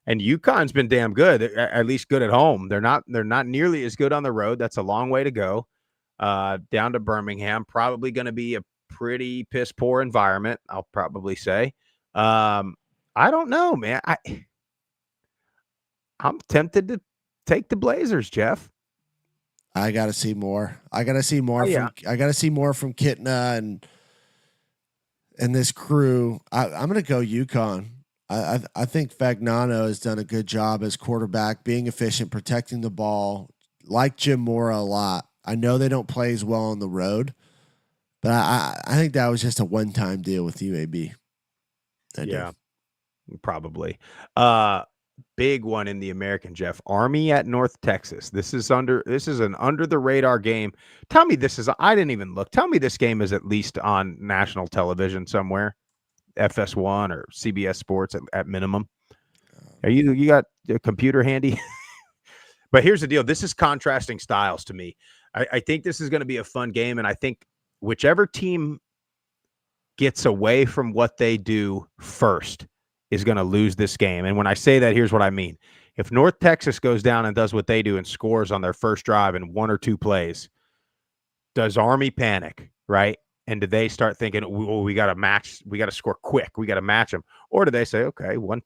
And UConn's been damn good, at least good at home. They're not nearly as good on the road. That's a long way to go. Down to Birmingham, probably going to be a pretty piss poor environment, I'll probably say. I don't know, man. I'm tempted to take the Blazers, Jeff. I got to see more. I got to see more from Kitna and this crew. I'm going to go UConn. I think Fagnano has done a good job as quarterback, being efficient, protecting the ball, like Jim Mora a lot. I know they don't play as well on the road, but I think that was just a one-time deal with UAB. Probably. Big one in the American, Jeff. Army at North Texas. This is an under the radar game. Tell me I didn't even look. Tell me this game is at least on national television somewhere. FS1 or CBS Sports at minimum. Are you got a computer handy? But here's the deal. This is contrasting styles to me. I think this is going to be a fun game, and I think whichever team gets away from what they do first is going to lose this game. And when I say that, here's what I mean. If North Texas goes down and does what they do and scores on their first drive in 1 or 2 plays, does Army panic, right? And do they start thinking, well, we got to match, we got to score quick, we got to match them? Or do they say, okay, one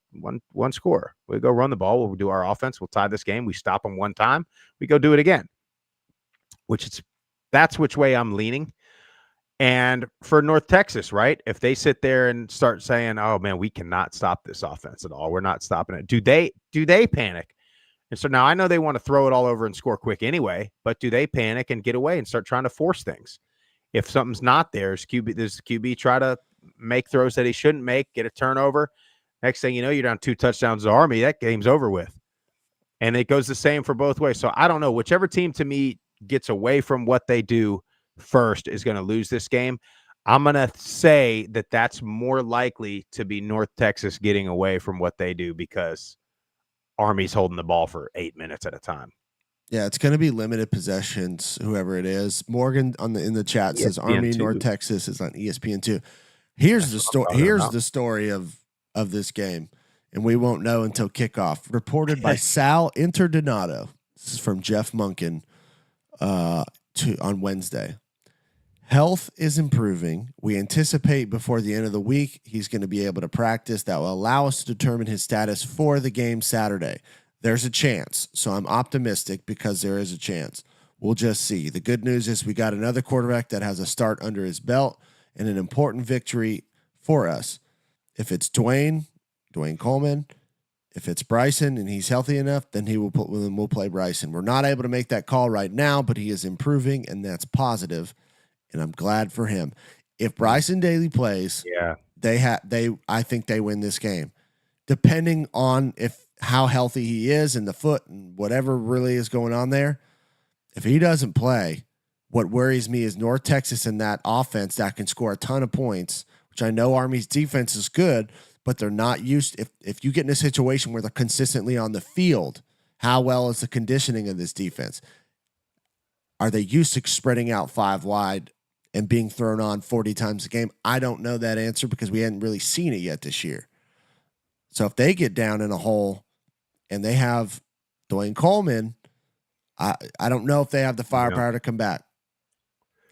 score, we go run the ball, we'll do our offense, we'll tie this game, we stop them one time, we go do it again? That's which way I'm leaning. And for North Texas, right? If they sit there and start saying, oh man, we cannot stop this offense at all, we're not stopping it. Do they panic? And so now I know they want to throw it all over and score quick anyway, but do they panic and get away and start trying to force things? If something's not there, does QB try to make throws that he shouldn't make, get a turnover? Next thing you know, you're down 2 touchdowns to Army. That game's over with. And it goes the same for both ways. So I don't know. Whichever team to me gets away from what they do first is going to lose this game. I'm going to say that that's more likely to be North Texas getting away from what they do because Army's holding the ball for 8 minutes at a time. Yeah, it's going to be limited possessions, whoever it is. Morgan in the chat ESPN says Army 2. North Texas is on ESPN2. Here's the story. Here's the story of this game, and we won't know until kickoff. Reported by Sal Interdonato. This is from Jeff Munkin on Wednesday. Health is improving. We anticipate before the end of the week he's going to be able to practice. That will allow us to determine his status for the game Saturday. There's a chance, so I'm optimistic because there is a chance. We'll just see. The good news is we got another quarterback that has a start under his belt and an important victory for us. If it's Dwayne Coleman, if it's Bryson and he's healthy enough, then we'll play Bryson. We're not able to make that call right now, but he is improving, and that's positive, and I'm glad for him. If Bryson Daly plays, I think they win this game, depending on how healthy he is and the foot and whatever really is going on there. If he doesn't play, what worries me is North Texas in that offense that can score a ton of points, which I know Army's defense is good, but they're not used. If you get in a situation where they're consistently on the field, how well is the conditioning of this defense? Are they used to spreading out 5 wide and being thrown on 40 times a game? I don't know that answer because we hadn't really seen it yet this year. So if they get down in a hole and they have Dwayne Coleman, I don't know if they have the firepower to come back.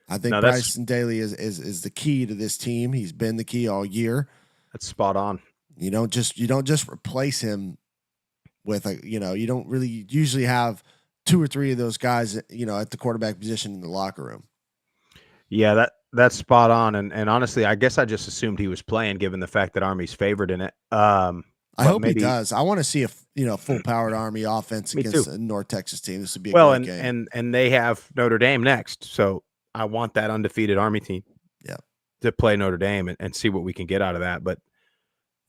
I think Bryson Daly is the key to this team. He's been the key all year. That's spot on. You don't just replace him with you don't really usually have 2 or 3 of those guys, at the quarterback position in the locker room. Yeah, that's spot on. And honestly, I guess I just assumed he was playing given the fact that Army's favored in it. I hope he does. I want to see a full powered Army offense against a North Texas team. This would be a great game. And they have Notre Dame next. So I want that undefeated Army team to play Notre Dame and see what we can get out of that. But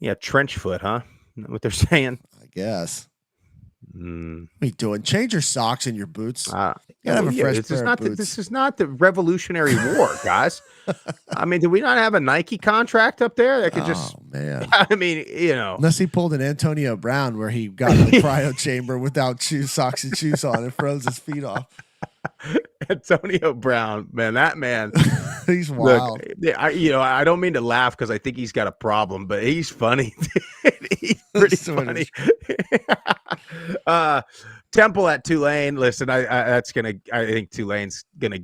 yeah, trench foot, huh? Isn't that what they're saying? I guess. What are you doing? Change your socks and your boots. You gotta have a fresh pair of boots. This is not the Revolutionary War, guys. I mean, do we not have a Nike contract up there that could just? Man. I mean, unless he pulled an Antonio Brown where he got in the cryo chamber without socks and shoes on and froze his feet off. Antonio Brown, man, that man, he's wild. Look, I don't mean to laugh because I think he's got a problem, but he's funny. He's pretty funny. Temple at Tulane. Listen, I think Tulane's gonna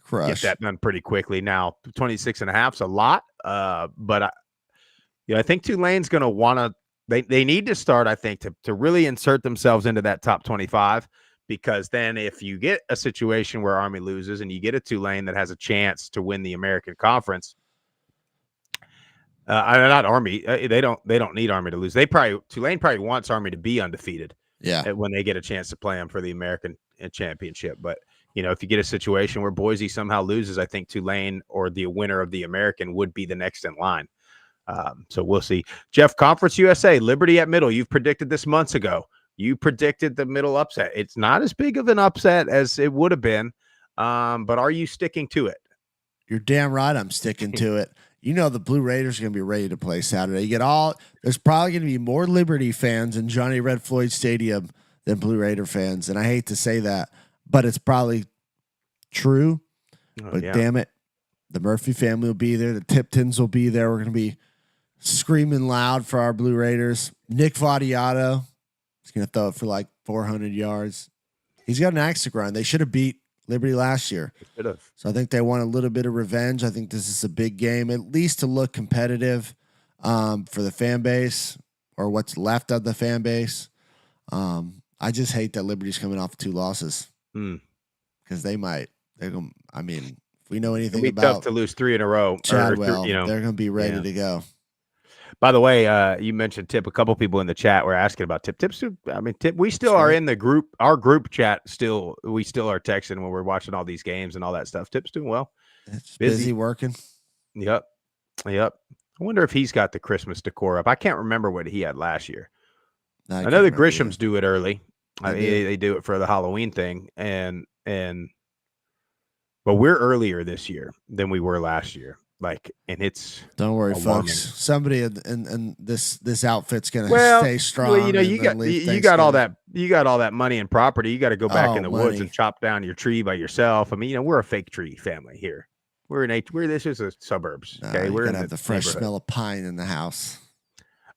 crush. Get that done pretty quickly. Now, 26.5 is a lot, but I think Tulane's gonna want to. They need to start, I think, to really insert themselves into that top 25. Because then if you get a situation where Army loses and you get a Tulane that has a chance to win the American Conference, not Army, they don't need Army to lose. Tulane probably wants Army to be undefeated. Yeah, when they get a chance to play them for the American championship. But if you get a situation where Boise somehow loses, I think Tulane or the winner of the American would be the next in line. So we'll see. Jeff, Conference USA, Liberty at Middle. You've predicted this months ago. You predicted the Middle upset. It's not as big of an upset as it would have been, but are you sticking to it? You're damn right I'm sticking to it. The Blue Raiders are going to be ready to play Saturday. There's probably going to be more Liberty fans in Johnny Red Floyd Stadium than Blue Raider fans, and I hate to say that, but it's probably true. But damn it, the Murphy family will be there. The Tiptons will be there. We're going to be screaming loud for our Blue Raiders. Nick Vadiato. He's going to throw it for like 400 yards. He's got an axe to grind. They should have beat Liberty last year. So I think they want a little bit of revenge. I think this is a big game, at least to look competitive for the fan base or what's left of the fan base. I just hate that Liberty's coming off 2 losses because they might. They're going. I mean, if we know anything It'd be about tough to lose 3 in a row, Chadwell, they're going to be ready to go. By the way, you mentioned Tip. A couple people in the chat were asking about Tip. Tip, we still are in the group. Our group chat we still are texting when we're watching all these games and all that stuff. Tip's doing well. It's busy working. Yep. I wonder if he's got the Christmas decor up. I can't remember what he had last year. I know the Grishams do it early. They do it for the Halloween thing, but we're earlier this year than we were last year. And it's don't worry, folks. Somebody in this outfit's gonna stay strong. Well, you got all that money and property. You got to go back in the woods and chop down your tree by yourself. I mean, we're a fake tree family here. This is the suburbs. Okay, we're gonna have the fresh smell of pine in the house.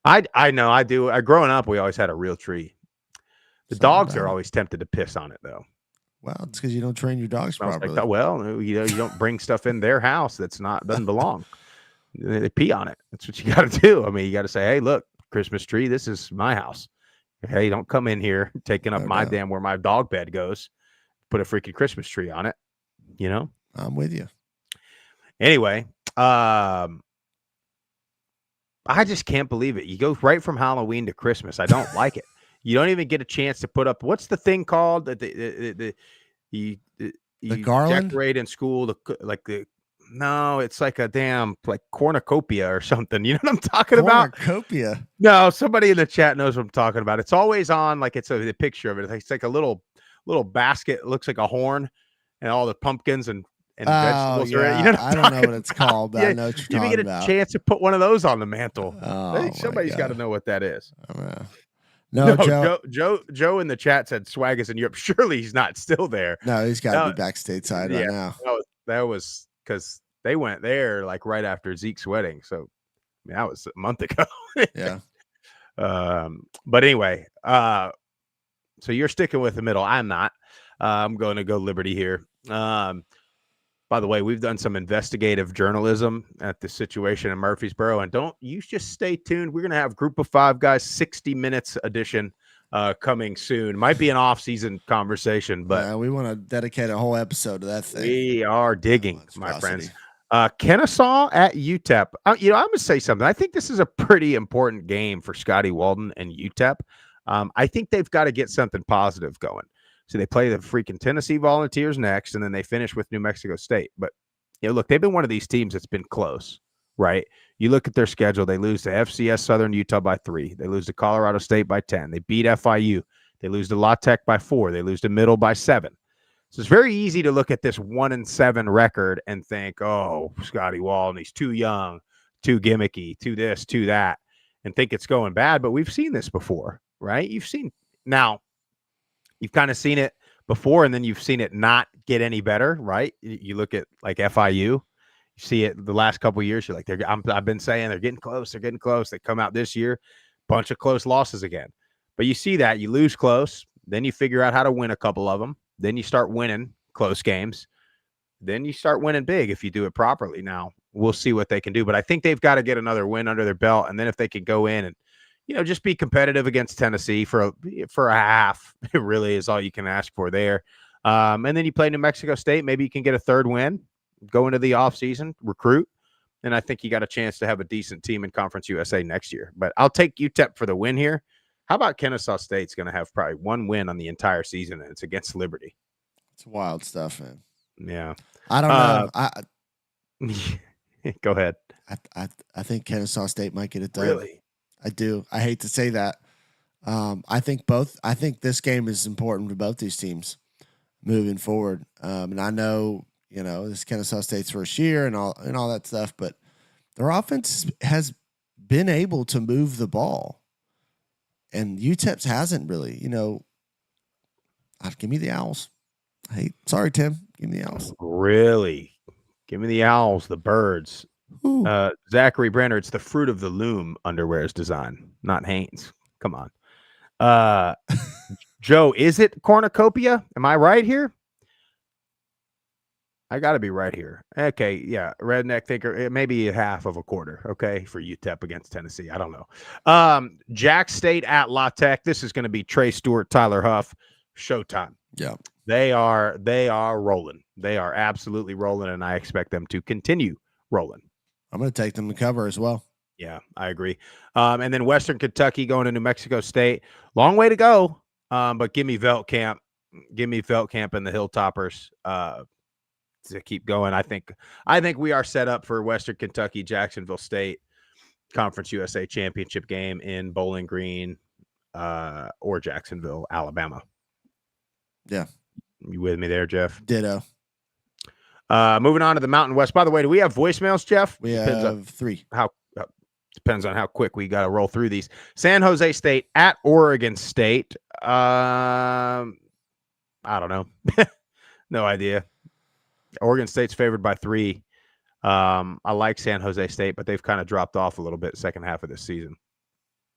I know. I do. Growing up, we always had a real tree. The dogs are always tempted to piss on it, though. Well, it's because you don't train your dogs properly. You don't bring stuff in their house doesn't belong. They pee on it. That's what you got to do. I mean, you got to say, hey, look, Christmas tree, this is my house. Hey, don't come in here taking up my damn where my dog bed goes. Put a freaking Christmas tree on it. I'm with you. Anyway, I just can't believe it. You go right from Halloween to Christmas. I don't like it. You don't even get a chance to put up. What's the thing called? You garland? Decorate in school. It's like a damn cornucopia or something. You know what I'm talking about? Cornucopia. No, somebody in the chat knows what I'm talking about. It's always on. It's a picture of it. It's like a little basket. It looks like a horn, and all the pumpkins and vegetables are in it. I don't know what it's called, but I know what you're talking about. You get a chance to put one of those on the mantle. I think somebody's got to know what that is. No, Joe in the chat said Swag is in Europe. Surely he's not still there. No, he's got to be back stateside right now. That was because they went there right after Zeke's wedding. So that was a month ago. Yeah. But anyway, so you're sticking with the middle. I'm not. I'm going to go Liberty here. By the way, we've done some investigative journalism at the situation in Murfreesboro, and don't you just stay tuned. We're going to have Group of Five Guys 60 Minutes edition coming soon. Might be an off-season conversation, but we want to dedicate a whole episode to that thing. We are digging, my friends. Kennesaw at UTEP. I'm going to say something. I think this is a pretty important game for Scotty Walden and UTEP. I think they've got to get something positive going. So they play the freaking Tennessee Volunteers next, and then they finish with New Mexico State. But, look, they've been one of these teams that's been close, right? You look at their schedule. They lose to FCS Southern Utah by 3. They lose to Colorado State by 10. They beat FIU. They lose to La Tech by 4. They lose to Middle by 7. So it's very easy to look at this 1-7 record and think, oh, Scotty Walden, he's too young, too gimmicky, too this, too that, and think it's going bad. But we've seen this before, right? You've kind of seen it before, and then you've seen it not get any better, right? You look at like FIU, you see it the last couple of years. You're like, I've been saying they're getting close. They're getting close. They come out this year, bunch of close losses again. But you see that you lose close, then you figure out how to win a couple of them. Then you start winning close games. Then you start winning big if you do it properly. Now we'll see what they can do, but I think they've got to get another win under their belt, and then if they can go in and just be competitive against Tennessee for a half, it really is all you can ask for there. And then you play New Mexico State. Maybe you can get a third win, go into the offseason, recruit, and I think you got a chance to have a decent team in Conference USA next year. But I'll take UTEP for the win here. How about Kennesaw State's going to have probably one win on the entire season, and it's against Liberty? It's wild stuff, man. Yeah. I don't know. Go ahead. I think Kennesaw State might get it done. Really? I do. I hate to say that. I think this game is important for both these teams moving forward. And I know, this is Kennesaw State's first year and all that stuff, but their offense has been able to move the ball. And UTEP's hasn't really, give me the Owls. Sorry, Tim. Give me the Owls. Really? Give me the Owls, the Birds. Zachary Brenner, it's the Fruit of the Loom underwear's design, not Hanes. Come on. Joe, is it cornucopia? Am I right here? I got to be right here. Okay, yeah, redneck thinker, maybe a half of a quarter, okay, for UTEP against Tennessee. I don't know. Jack State at La Tech. This is going to be Trey Stewart, Tyler Huff, showtime. Yeah. They are rolling. They are absolutely rolling, and I expect them to continue rolling. I'm going to take them to cover as well. Yeah, I agree. And then Western Kentucky going to New Mexico State. Long way to go, but give me Veltkamp. Give me Veltkamp and the Hilltoppers to keep going. I think we are set up for Western Kentucky, Jacksonville State Conference USA Championship game in Bowling Green or Jacksonville, Alabama. Yeah. You with me there, Jeff? Ditto. Moving on to the Mountain West. By the way, do we have voicemails, Jeff? We have 3. Depends on how quick we got to roll through these. San Jose State at Oregon State. I don't know. No idea. Oregon State's favored by 3. I like San Jose State, but they've kind of dropped off a little bit second half of this season.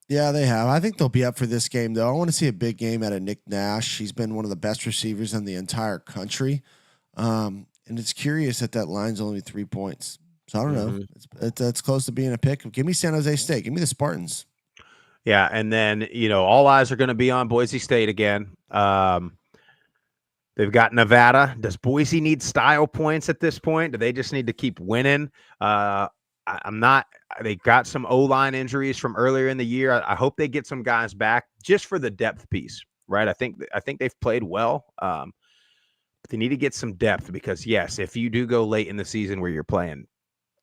Yeah, they have. I think they'll be up for this game, though. I want to see a big game out of Nick Nash. He's been one of the best receivers in the entire country. And it's curious that line's only 3 points. So I don't know. It's close to being a pick. Give me San Jose State. Give me the Spartans. Yeah, and then, all eyes are going to be on Boise State again. They've got Nevada. Does Boise need style points at this point? Do they just need to keep winning? They got some O-line injuries from earlier in the year. I hope they get some guys back just for the depth piece, right? I think they've played well. But they need to get some depth because, yes, if you do go late in the season where you're playing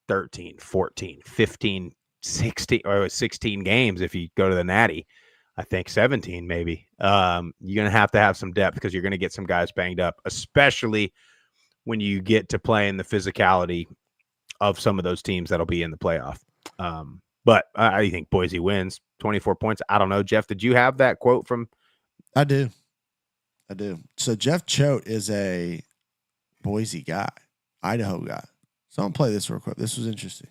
13, 14, 15, 16, or 16 games, if you go to the Natty, I think 17 maybe, you're going to have some depth because you're going to get some guys banged up, especially when you get to playing the physicality of some of those teams that'll be in the playoff. But I think Boise wins 24 points. I don't know. Jeff, did you have that quote from? I do. So Jeff Choate is a Boise guy, Idaho guy. So I'm going to play this real quick. This was interesting.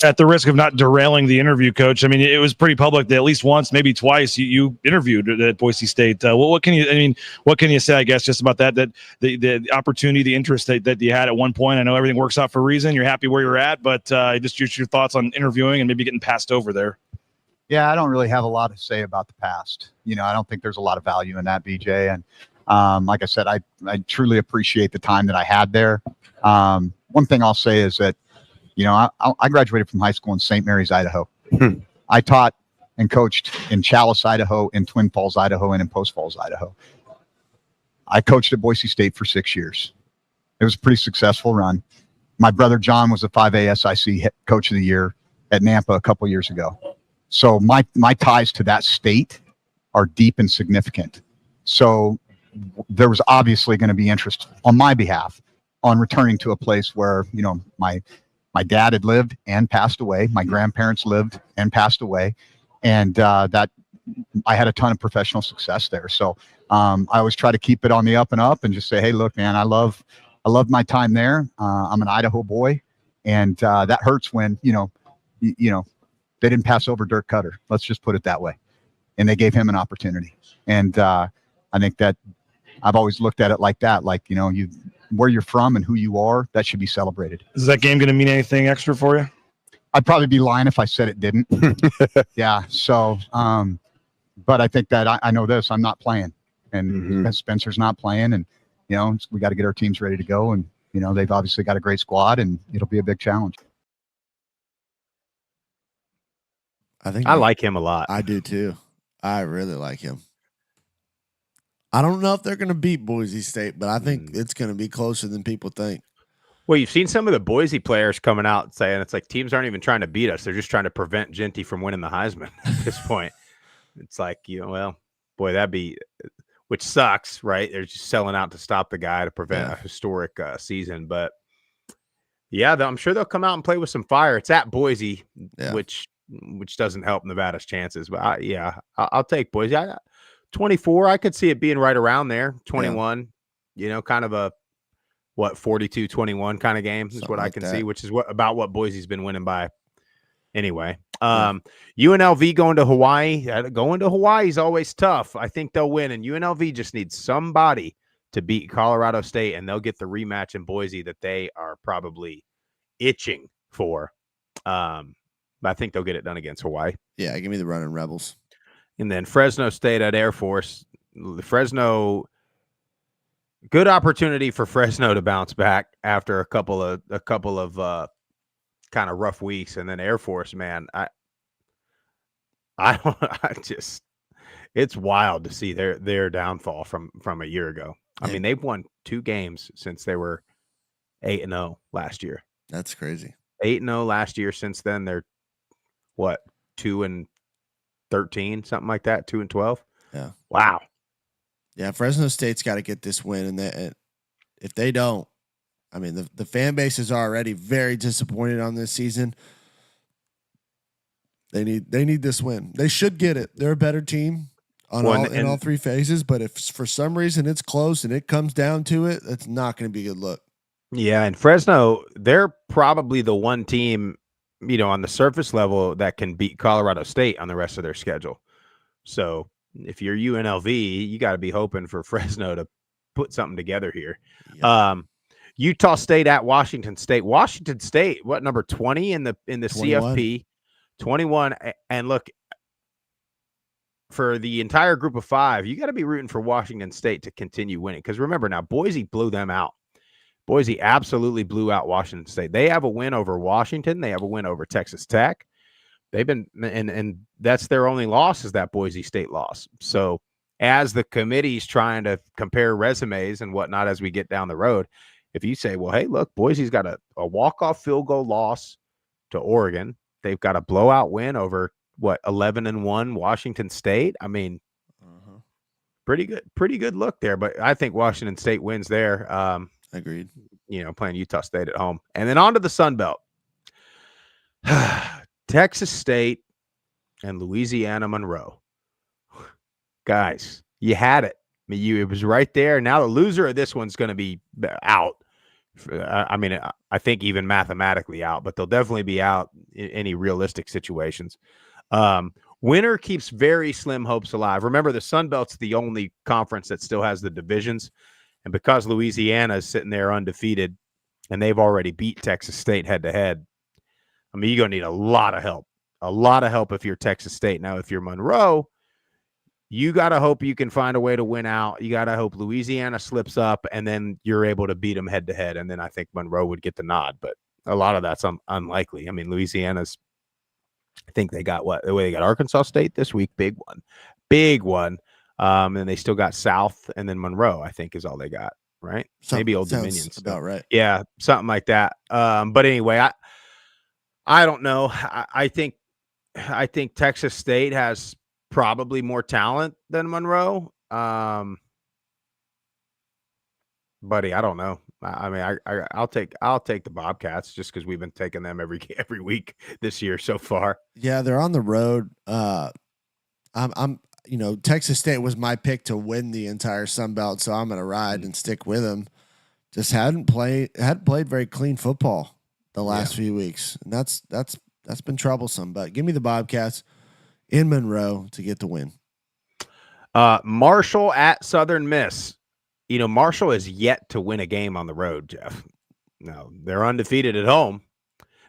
At the risk of not derailing the interview, Coach, I mean, it was pretty public that at least once, maybe twice, you interviewed at Boise State. What can you say, I guess, just about that the opportunity, the interest that you had at one point? I know everything works out for a reason. You're happy where you're at, but just your thoughts on interviewing and maybe getting passed over there. Yeah, I don't really have a lot to say about the past. I don't think there's a lot of value in that, BJ. And like I said, I truly appreciate the time that I had there. One thing I'll say is that, I graduated from high school in St. Mary's, Idaho. I taught and coached in Chalice, Idaho, in Twin Falls, Idaho, and in Post Falls, Idaho. I coached at Boise State for 6 years. It was a pretty successful run. My brother John was a 5A SIC Coach of the Year at Nampa a couple years ago. So my ties to that state are deep and significant. So there was obviously going to be interest on my behalf on returning to a place where, my dad had lived and passed away. My grandparents lived and passed away. And that I had a ton of professional success there. So I always try to keep it on the up and up and just say, hey, look, man, I love my time there. I'm an Idaho boy. And that hurts when, they didn't pass over Dirk Cutter. Let's just put it that way. And they gave him an opportunity. And I think that I've always looked at it like that. Like, where you're from and who you are, that should be celebrated. Is that game going to mean anything extra for you? I'd probably be lying if I said it didn't. Yeah. So, but I think that I know this, I'm not playing, and Spencer's not playing, and, we got to get our teams ready to go. And, they've obviously got a great squad, and it'll be a big challenge. I like him a lot. I do too. I really like him. I don't know if they're going to beat Boise State, but I think it's going to be closer than people think. Well, you've seen some of the Boise players coming out saying it's like teams aren't even trying to beat us. They're just trying to prevent Genty from winning the Heisman at this point. It's like, well, boy, which sucks, right? They're just selling out to stop the guy to prevent a historic season. But yeah, I'm sure they'll come out and play with some fire. It's at Boise, which doesn't help Nevada's chances. But I'll take Boise. 24, I could see it being right around there. 21, kind of a 42-21 kind of game is what I can see, which is about what Boise's been winning by anyway. UNLV going to Hawaii. Going to Hawaii is always tough. I think they'll win, and UNLV just needs somebody to beat Colorado State, and they'll get the rematch in Boise that they are probably itching for. But I think they'll get it done against Hawaii. Yeah, give me the Running Rebels. And then Fresno State at Air Force. Fresno, good opportunity for Fresno to bounce back after a couple of kind of rough weeks. And then Air Force, man, it's wild to see their downfall from a year ago. I mean, they've won 2 games since they were 8-0 last year. That's crazy. 8-0 last year. Since then, they're 2-13, something like that. 2-12. Yeah. Wow. Yeah. Fresno State's got to get this win. And if they don't, I mean, the fan base is already very disappointed on this season. They need this win. They should get it. They're a better team in all 3 phases. But if for some reason it's close and it comes down to it, that's not going to be a good look. Yeah. And Fresno, they're probably the one team, on the surface level that can beat Colorado State on the rest of their schedule. So if you're UNLV, you got to be hoping for Fresno to put something together here. Yeah. Utah State at Washington State. Washington State, what, number 20 in the 21. CFP? 21. And look, for the entire group of 5, you got to be rooting for Washington State to continue winning. Because remember now, Boise blew them out. Boise absolutely blew out Washington State. They have a win over Washington. They have a win over Texas Tech. They've been, and that's their only loss, is that Boise State loss. So as the committee's trying to compare resumes and whatnot as we get down the road, if you say, well, hey, look, Boise's got a walk-off field goal loss to Oregon. They've got a blowout win over 11-1 Washington State. I mean, pretty good look there. But I think Washington State wins there. Agreed. Playing Utah State at home. And then on to the Sun Belt. Texas State and Louisiana Monroe. Guys, you had it. It was right there. Now the loser of this one's going to be out I mean, I think even mathematically out, but they'll definitely be out in any realistic situations. Winner keeps very slim hopes alive. Remember, the Sun Belt's the only conference that still has the divisions. And because Louisiana is sitting there undefeated and they've already beat Texas State head-to-head, I mean, you're going to need a lot of help if you're Texas State. Now, if you're Monroe, you got to hope you can find a way to win out. You got to hope Louisiana slips up, and then you're able to beat them head-to-head, and then I think Monroe would get the nod. But a lot of that's unlikely. I mean, Louisiana's – I think they got they got Arkansas State this week, big one. And they still got South, and then Monroe, I think, is all they got, right? Maybe Old Dominion. About right. Yeah, something like that. But anyway, I don't know. I think Texas State has probably more talent than Monroe. Buddy, I don't know. I mean, I'll take the Bobcats just because we've been taking them every week this year so far. Yeah, they're on the road. I'm Texas State was my pick to win the entire Sun Belt, so I'm gonna ride and stick with them. Just hadn't played very clean football the last few weeks, and that's been troublesome. But give me the Bobcats in Monroe to get the win. Marshall at Southern Miss. Marshall is yet to win a game on the road, Jeff. No, they're undefeated at home.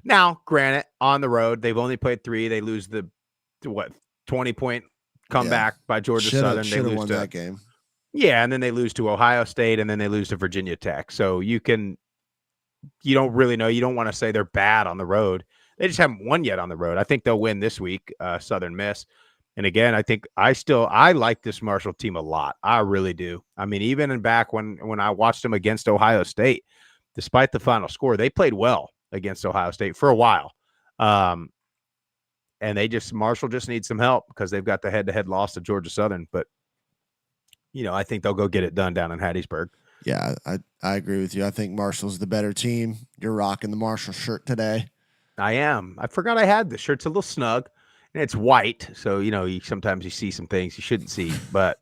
Now, granted, on the road, they've only played 3. They lose the 20-point comeback by Georgia Southern. They lose won that game. Yeah, and then they lose to Ohio State, and then they lose to Virginia Tech. So you don't really know. You don't want to say they're bad on the road. They just haven't won yet on the road. I think they'll win this week, Southern Miss. And again, I think I like this Marshall team a lot. I really do. I mean, even back when I watched them against Ohio State, despite the final score, they played well against Ohio State for a while. And Marshall just needs some help because they've got the head-to-head loss to Georgia Southern. But, I think they'll go get it done down in Hattiesburg. Yeah, I agree with you. I think Marshall's the better team. You're rocking the Marshall shirt today. I am. I forgot I had this shirt. It's a little snug. And it's white, so sometimes you see some things you shouldn't see. But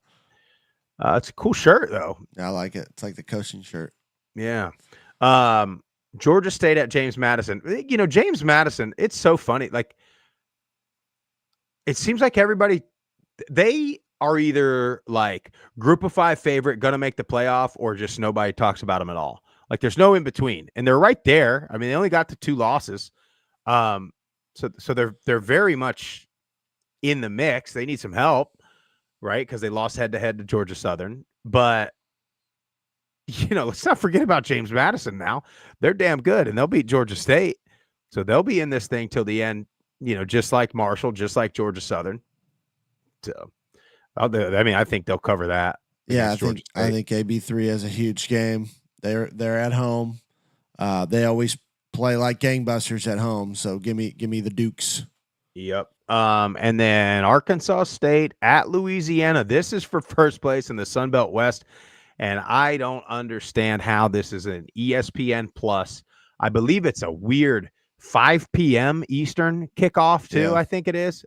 it's a cool shirt, though. I like it. It's like the coaching shirt. Yeah. Georgia State at James Madison. James Madison. It's so funny. Like, it seems like everybody they are either like Group of 5 favorite, gonna make the playoff, or just nobody talks about them at all. Like, there's no in between, and they're right there. I mean, they only got to 2 losses. So they're very much in the mix. They need some help, right? Because they lost head-to-head to Georgia Southern. But, let's not forget about James Madison now. They're damn good, and they'll beat Georgia State. So they'll be in this thing till the end, just like Marshall, just like Georgia Southern. So, I think they'll cover that. Yeah, I think AB3 has a huge game. They're at home. They always play like gangbusters at home, so give me the Dukes. Yep. And then Arkansas State at Louisiana. This is for first place in the Sun Belt West, and I don't understand how this is an ESPN Plus. I believe it's a weird 5 p.m. Eastern kickoff too. Yeah. I think it is.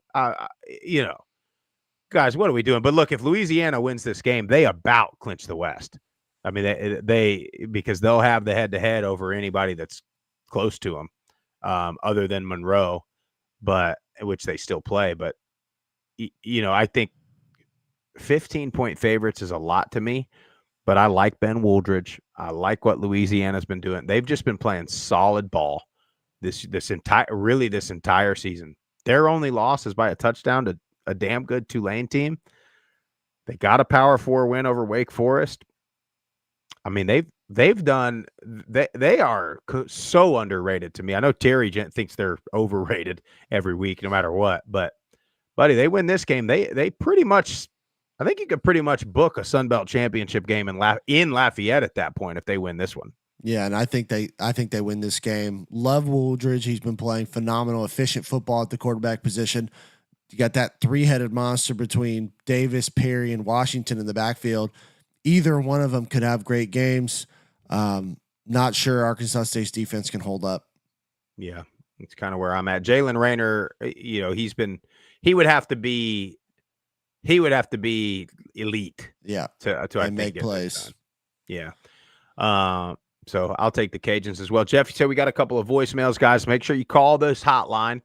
Guys, what are we doing? But look, if Louisiana wins this game, they about clinch the West. I mean, they because they'll have the head-to-head over anybody that's close to them, other than Monroe, but which they still play. But I think 15-point favorites is a lot to me. But I like Ben Wooldridge. I like what Louisiana's been doing. They've just been playing solid ball this entire season. Their only loss is by a touchdown to a damn good Tulane team. They got a Power 4 win over Wake Forest. I mean, they are so underrated to me. I know Terry thinks they're overrated every week, no matter what. But, buddy, they win this game. They pretty much, I think you could pretty much book a Sun Belt championship game in Lafayette at that point if they win this one. Yeah, and I think they win this game. Love Wooldridge. He's been playing phenomenal, efficient football at the quarterback position. You got that 3-headed monster between Davis, Perry, and Washington in the backfield. Either one of them could have great games. Not sure Arkansas State's defense can hold up. Yeah, it's kind of where I'm at. Jalen Raynor, he would have to be elite. Yeah, to I think make plays. Yeah. So I'll take the Cajuns as well. Jeff, you said we got a couple of voicemails, guys. Make sure you call this hotline,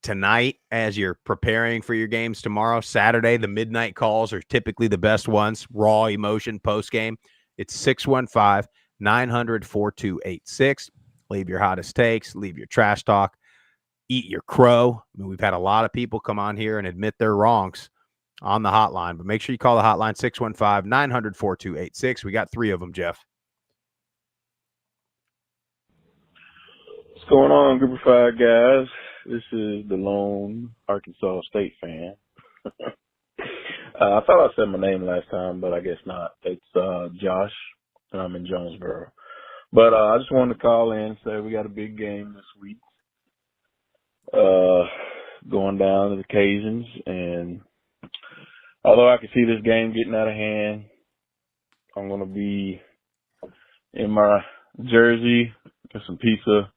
tonight as you're preparing for your games tomorrow. Saturday, the midnight calls are typically the best ones. Raw emotion post-game. It's 615-900-4286. Leave your hottest takes. Leave your trash talk. Eat your crow. I mean, we've had a lot of people come on here and admit their wrongs on the hotline. But make sure you call the hotline, 615-900-4286. We got 3 of them, Jeff. What's going on, Group of 5 guys? This is the lone Arkansas State fan. I thought I said my name last time, but I guess not. It's Josh, and I'm in Jonesboro. But I just wanted to call in and say we got a big game this week. Going down to the Cajuns, and although I can see this game getting out of hand, I'm going to be in my jersey with some pizza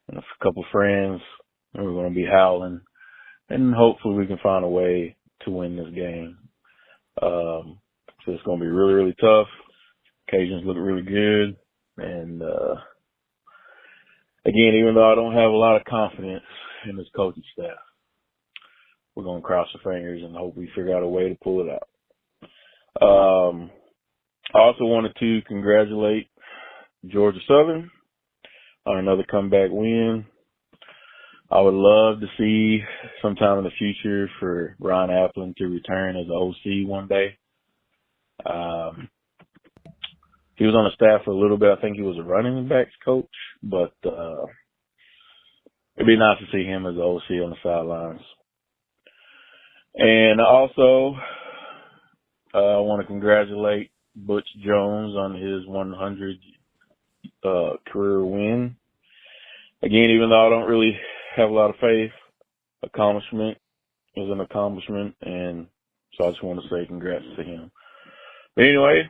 and a couple friends, and we're going to be howling, and hopefully we can find a way to win this game. So it's going to be really, really tough. Cajuns look really good, and again, even though I don't have a lot of confidence in this coaching staff, we're going to cross our fingers and hope we figure out a way to pull it out. I also wanted to congratulate Georgia Southern on another comeback win. I would love to see sometime in the future for Ryan Applin to return as the OC one day. He was on the staff for a little bit. I think he was a running backs coach, but it'd be nice to see him as the OC on the sidelines. And also, I want to congratulate Butch Jones on his 100 career win. Again, even though I don't really have a lot of faith, accomplishment is an accomplishment, and so I just want to say congrats to him. But anyway,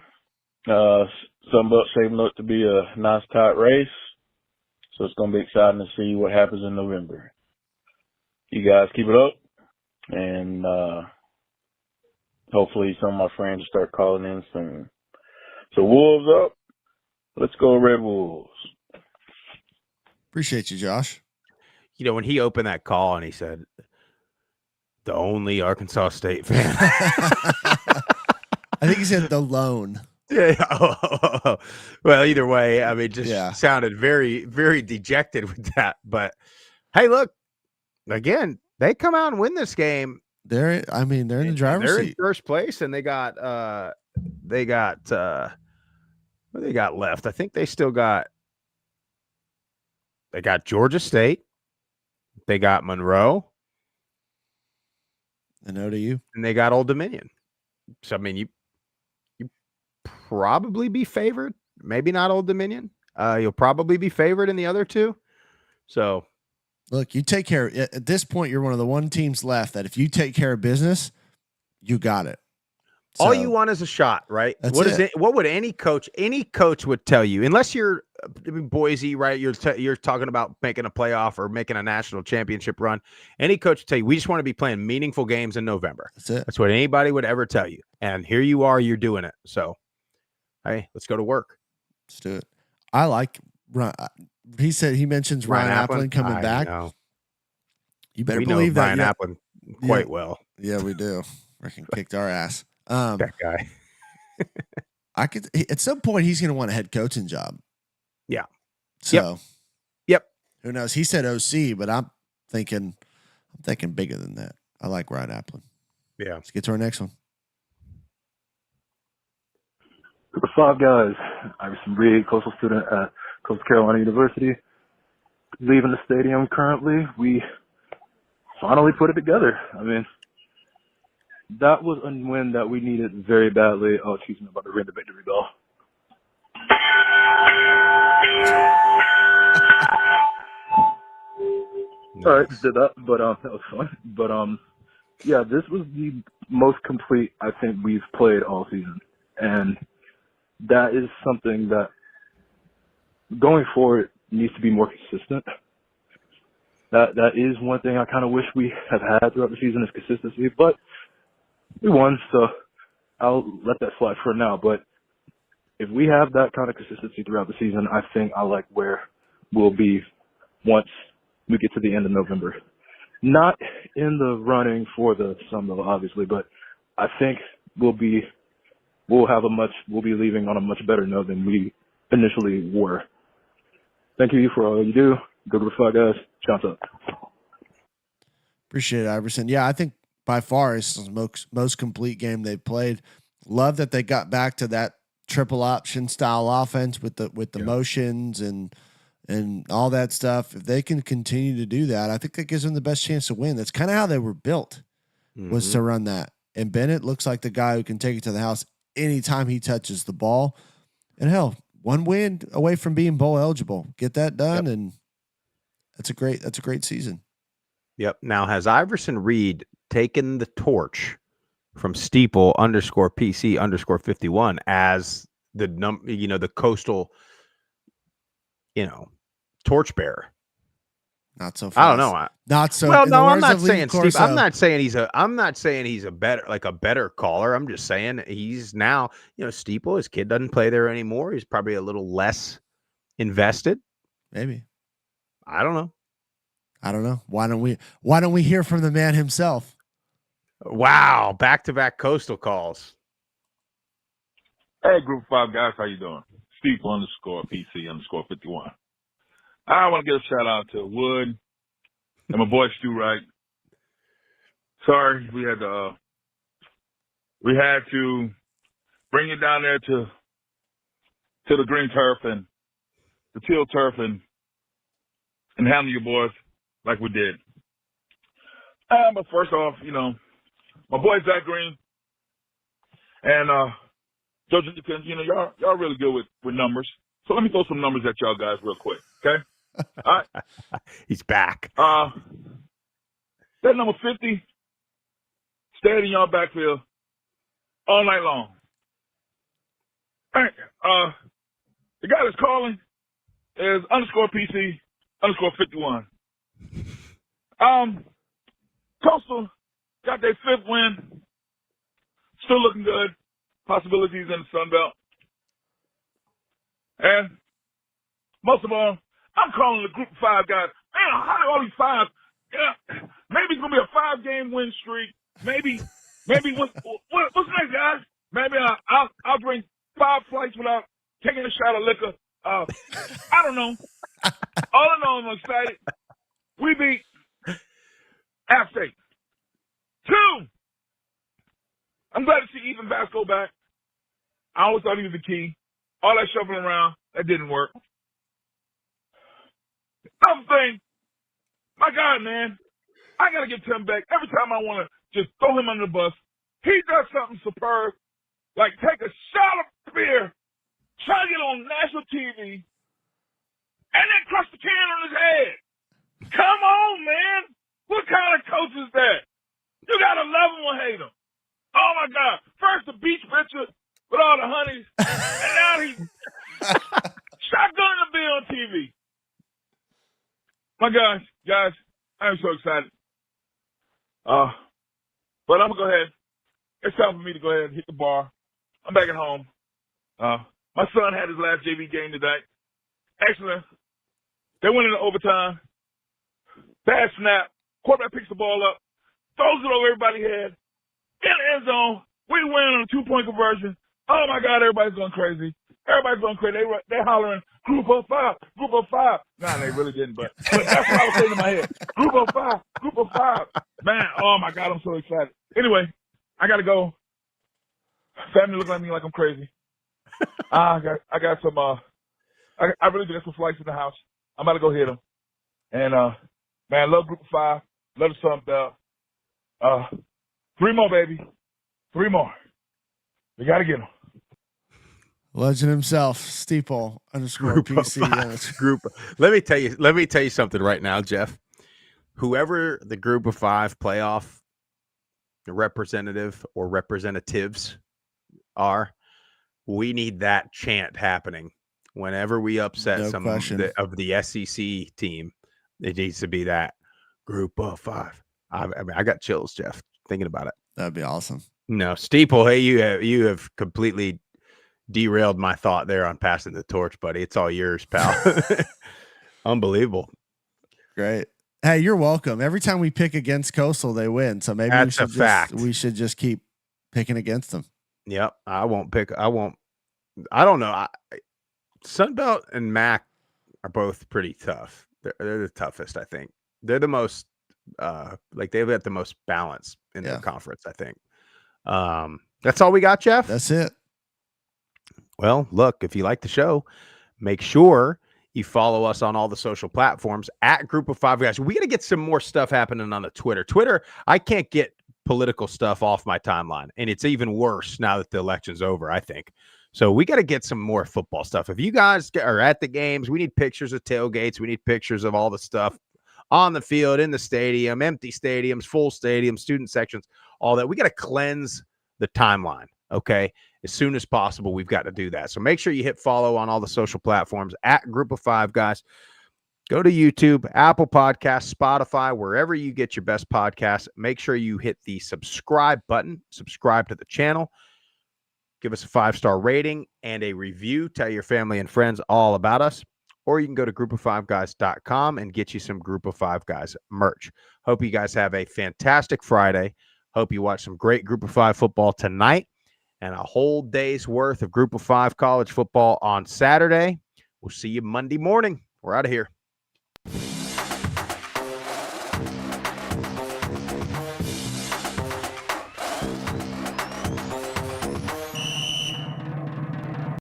shaping up to be a nice tight race, so it's going to be exciting to see what happens in November. You guys keep it up, and hopefully some of my friends will start calling in soon. So Wolves up. Let's go Red Wolves. Appreciate you, Josh. When he opened that call and he said, the only Arkansas State fan. I think he said the lone. Yeah. Well, either way, I mean, just sounded very, very dejected with that. But hey, look, again, they come out and win this game. They're in the driver's seat. They're in first place, and they got what they got left. I think they got Georgia State. They got Monroe. And ODU. And they got Old Dominion. So, I mean, you probably be favored. Maybe not Old Dominion. You'll probably be favored in the other two. So, look, you take care. At this point, you're one of the one teams left that if you take care of business, you got it. So, all you want is a shot, right? What would any coach would tell you, unless you're Boise, right? You're talking about making a playoff or making a national championship run. Any coach would tell you, we just want to be playing meaningful games in November. That's it. That's what anybody would ever tell you. And here you are, you're doing it. So, hey, let's go to work. Let's do it. I like he mentions Ryan Applin coming back. Know. You better believe that. Ryan Applin quite well. Yeah, we do. Freaking kicked our ass. That guy. At some point he's going to want a head coaching job. Yeah. So. Yep. Who knows? He said OC, but I'm thinking bigger than that. I like Ryan Applin. Yeah. Let's get to our next one. Group of 5 guys. Iverson Reed, coastal student at Coastal Carolina University. Leaving the stadium currently. We finally put it together. I mean, that was a win that we needed very badly. Oh, excuse me, about to ring the victory bell. Nice. All right, did that, but that was fun. But yeah, this was the most complete I think we've played all season, and that is something that going forward needs to be more consistent. That is one thing I kind of wish we have had throughout the season is consistency, but we won, so I'll let that slide for now. But if we have that kind of consistency throughout the season, I think I like where we'll be once we get to the end of November. Not in the running for the Sun Belt, obviously, but I think we'll be leaving on a much better note than we initially were. Thank you for all you do. Go to the five guys. Shout out. Appreciate it, Iverson. Yeah, I think by far it's the most complete game they've played. Love that they got back to that triple option style offense with the motions and all that stuff. If they can continue to do that, I think that gives them the best chance to win. That's kind of how they were built, was to run that. And Bennett looks like the guy who can take it to the house anytime he touches the ball. And hell, one win away from being bowl eligible. Get that done, and that's a great season. Yep. Now, has Iverson Reed taken the torch from Steeple _PC _51 as the coastal, torchbearer? Not so fast. I don't know. Not so. Well, no, I'm not saying Steve. I'm not saying he's a better caller. I'm just saying he's now, Steeple, his kid doesn't play there anymore. He's probably a little less invested. Maybe. I don't know. Why don't we hear from the man himself? Wow. Back-to-back coastal calls. Hey, Group 5 guys, how you doing? Steeple _PC _51. I want to give a shout out to Wood and my boy Stu Wright. Sorry, we had to bring you down there to the green turf and the teal turf and handle your boys like we did. But first off, my boy Zach Green and Joe Jenkins, y'all really good with numbers. So let me throw some numbers at y'all guys real quick, okay? All right. He's back. That number 50 stayed in y'all backfield all night long. All right. The guy that's calling is _PC _51. Coastal got their 5th win. Still looking good. Possibilities in the Sun Belt. And most of all, I'm calling the Group 5 guys. Man, how do all these fives? Yeah, maybe it's gonna be a 5-game win streak. Maybe what's next, guys? Maybe I'll drink 5 flights without taking a shot of liquor. I don't know. All I know, I'm excited. We beat App State. 2. I'm glad to see Ethan Vasco back. I always thought he was the key. All that shuffling around, that didn't work. Another thing, my God, man, I got to give Tim back. Every time I want to just throw him under the bus, he does something superb, like take a shot of beer, try to get on national TV, and then crush the can on his head. Come on, man. What kind of coach is that? You got to love him or hate him. Oh, my God. First, the beach picture with all the honeys, and now he's shotgunning the bill on TV. My gosh, guys, I'm so excited. But I'm going to go ahead. It's time for me to go ahead and hit the bar. I'm back at home. My son had his last JV game tonight. Excellent. They went into overtime. Bad snap. Quarterback picks the ball up, throws it over everybody's head. In the end zone, we win on a 2-point conversion. Oh, my God, everybody's going crazy. Everybody's going crazy. They're hollering, Group of 5, Group of 5. Nah, they really didn't, but that's what I was saying in my head. Group of 5, Group of 5. Man, oh, my God, I'm so excited. Anyway, I got to go. Family looks at me like I'm crazy. I got some, I really got some flights in the house. I'm about to go hit them. And, man, love Group of 5. Love the Sun Belt. 3 more, baby. 3 more. We got to get them. Legend himself, Steeple _PC. Group. Let me tell you something right now, Jeff. Whoever the Group of 5 playoff representative or representatives are, we need that chant happening whenever we upset some of the SEC team. It needs to be that Group of 5. I mean, I got chills, Jeff, thinking about it. That'd be awesome. No, Steeple, hey, you have completely derailed my thought there on passing the torch, buddy. It's all yours, pal. Unbelievable. Great. Hey, you're welcome. Every time we pick against Coastal, they win. So maybe That's a fact. We should just keep picking against them. Yep. I don't know. Sunbelt and MAC are both pretty tough. They're the toughest, I think. They're the most they've got the most balance in the conference, I think. That's all we got, Jeff. That's it. Well, look, if you like the show, make sure you follow us on all the social platforms at Group of Five Guys. We got to get some more stuff happening on the Twitter. I can't get political stuff off my timeline, and it's even worse now that the election's over, I think. So we got to get some more football stuff. If you guys are at the games, we need pictures of tailgates. We need pictures of all the stuff on the field, in the stadium, empty stadiums, full stadiums, student sections, all that. We got to cleanse the timeline, okay? As soon as possible, we've got to do that. So make sure you hit follow on all the social platforms at Group of Five Guys. Go to YouTube, Apple Podcasts, Spotify, wherever you get your best podcasts. Make sure you hit the subscribe button, subscribe to the channel. Give us a 5-star rating and a review. Tell your family and friends all about us. Or you can go to groupof5guys.com and get you some Group of Five Guys merch. Hope you guys have a fantastic Friday. Hope you watch some great Group of Five football tonight and a whole day's worth of Group of Five college football on Saturday. We'll see you Monday morning. We're out of here.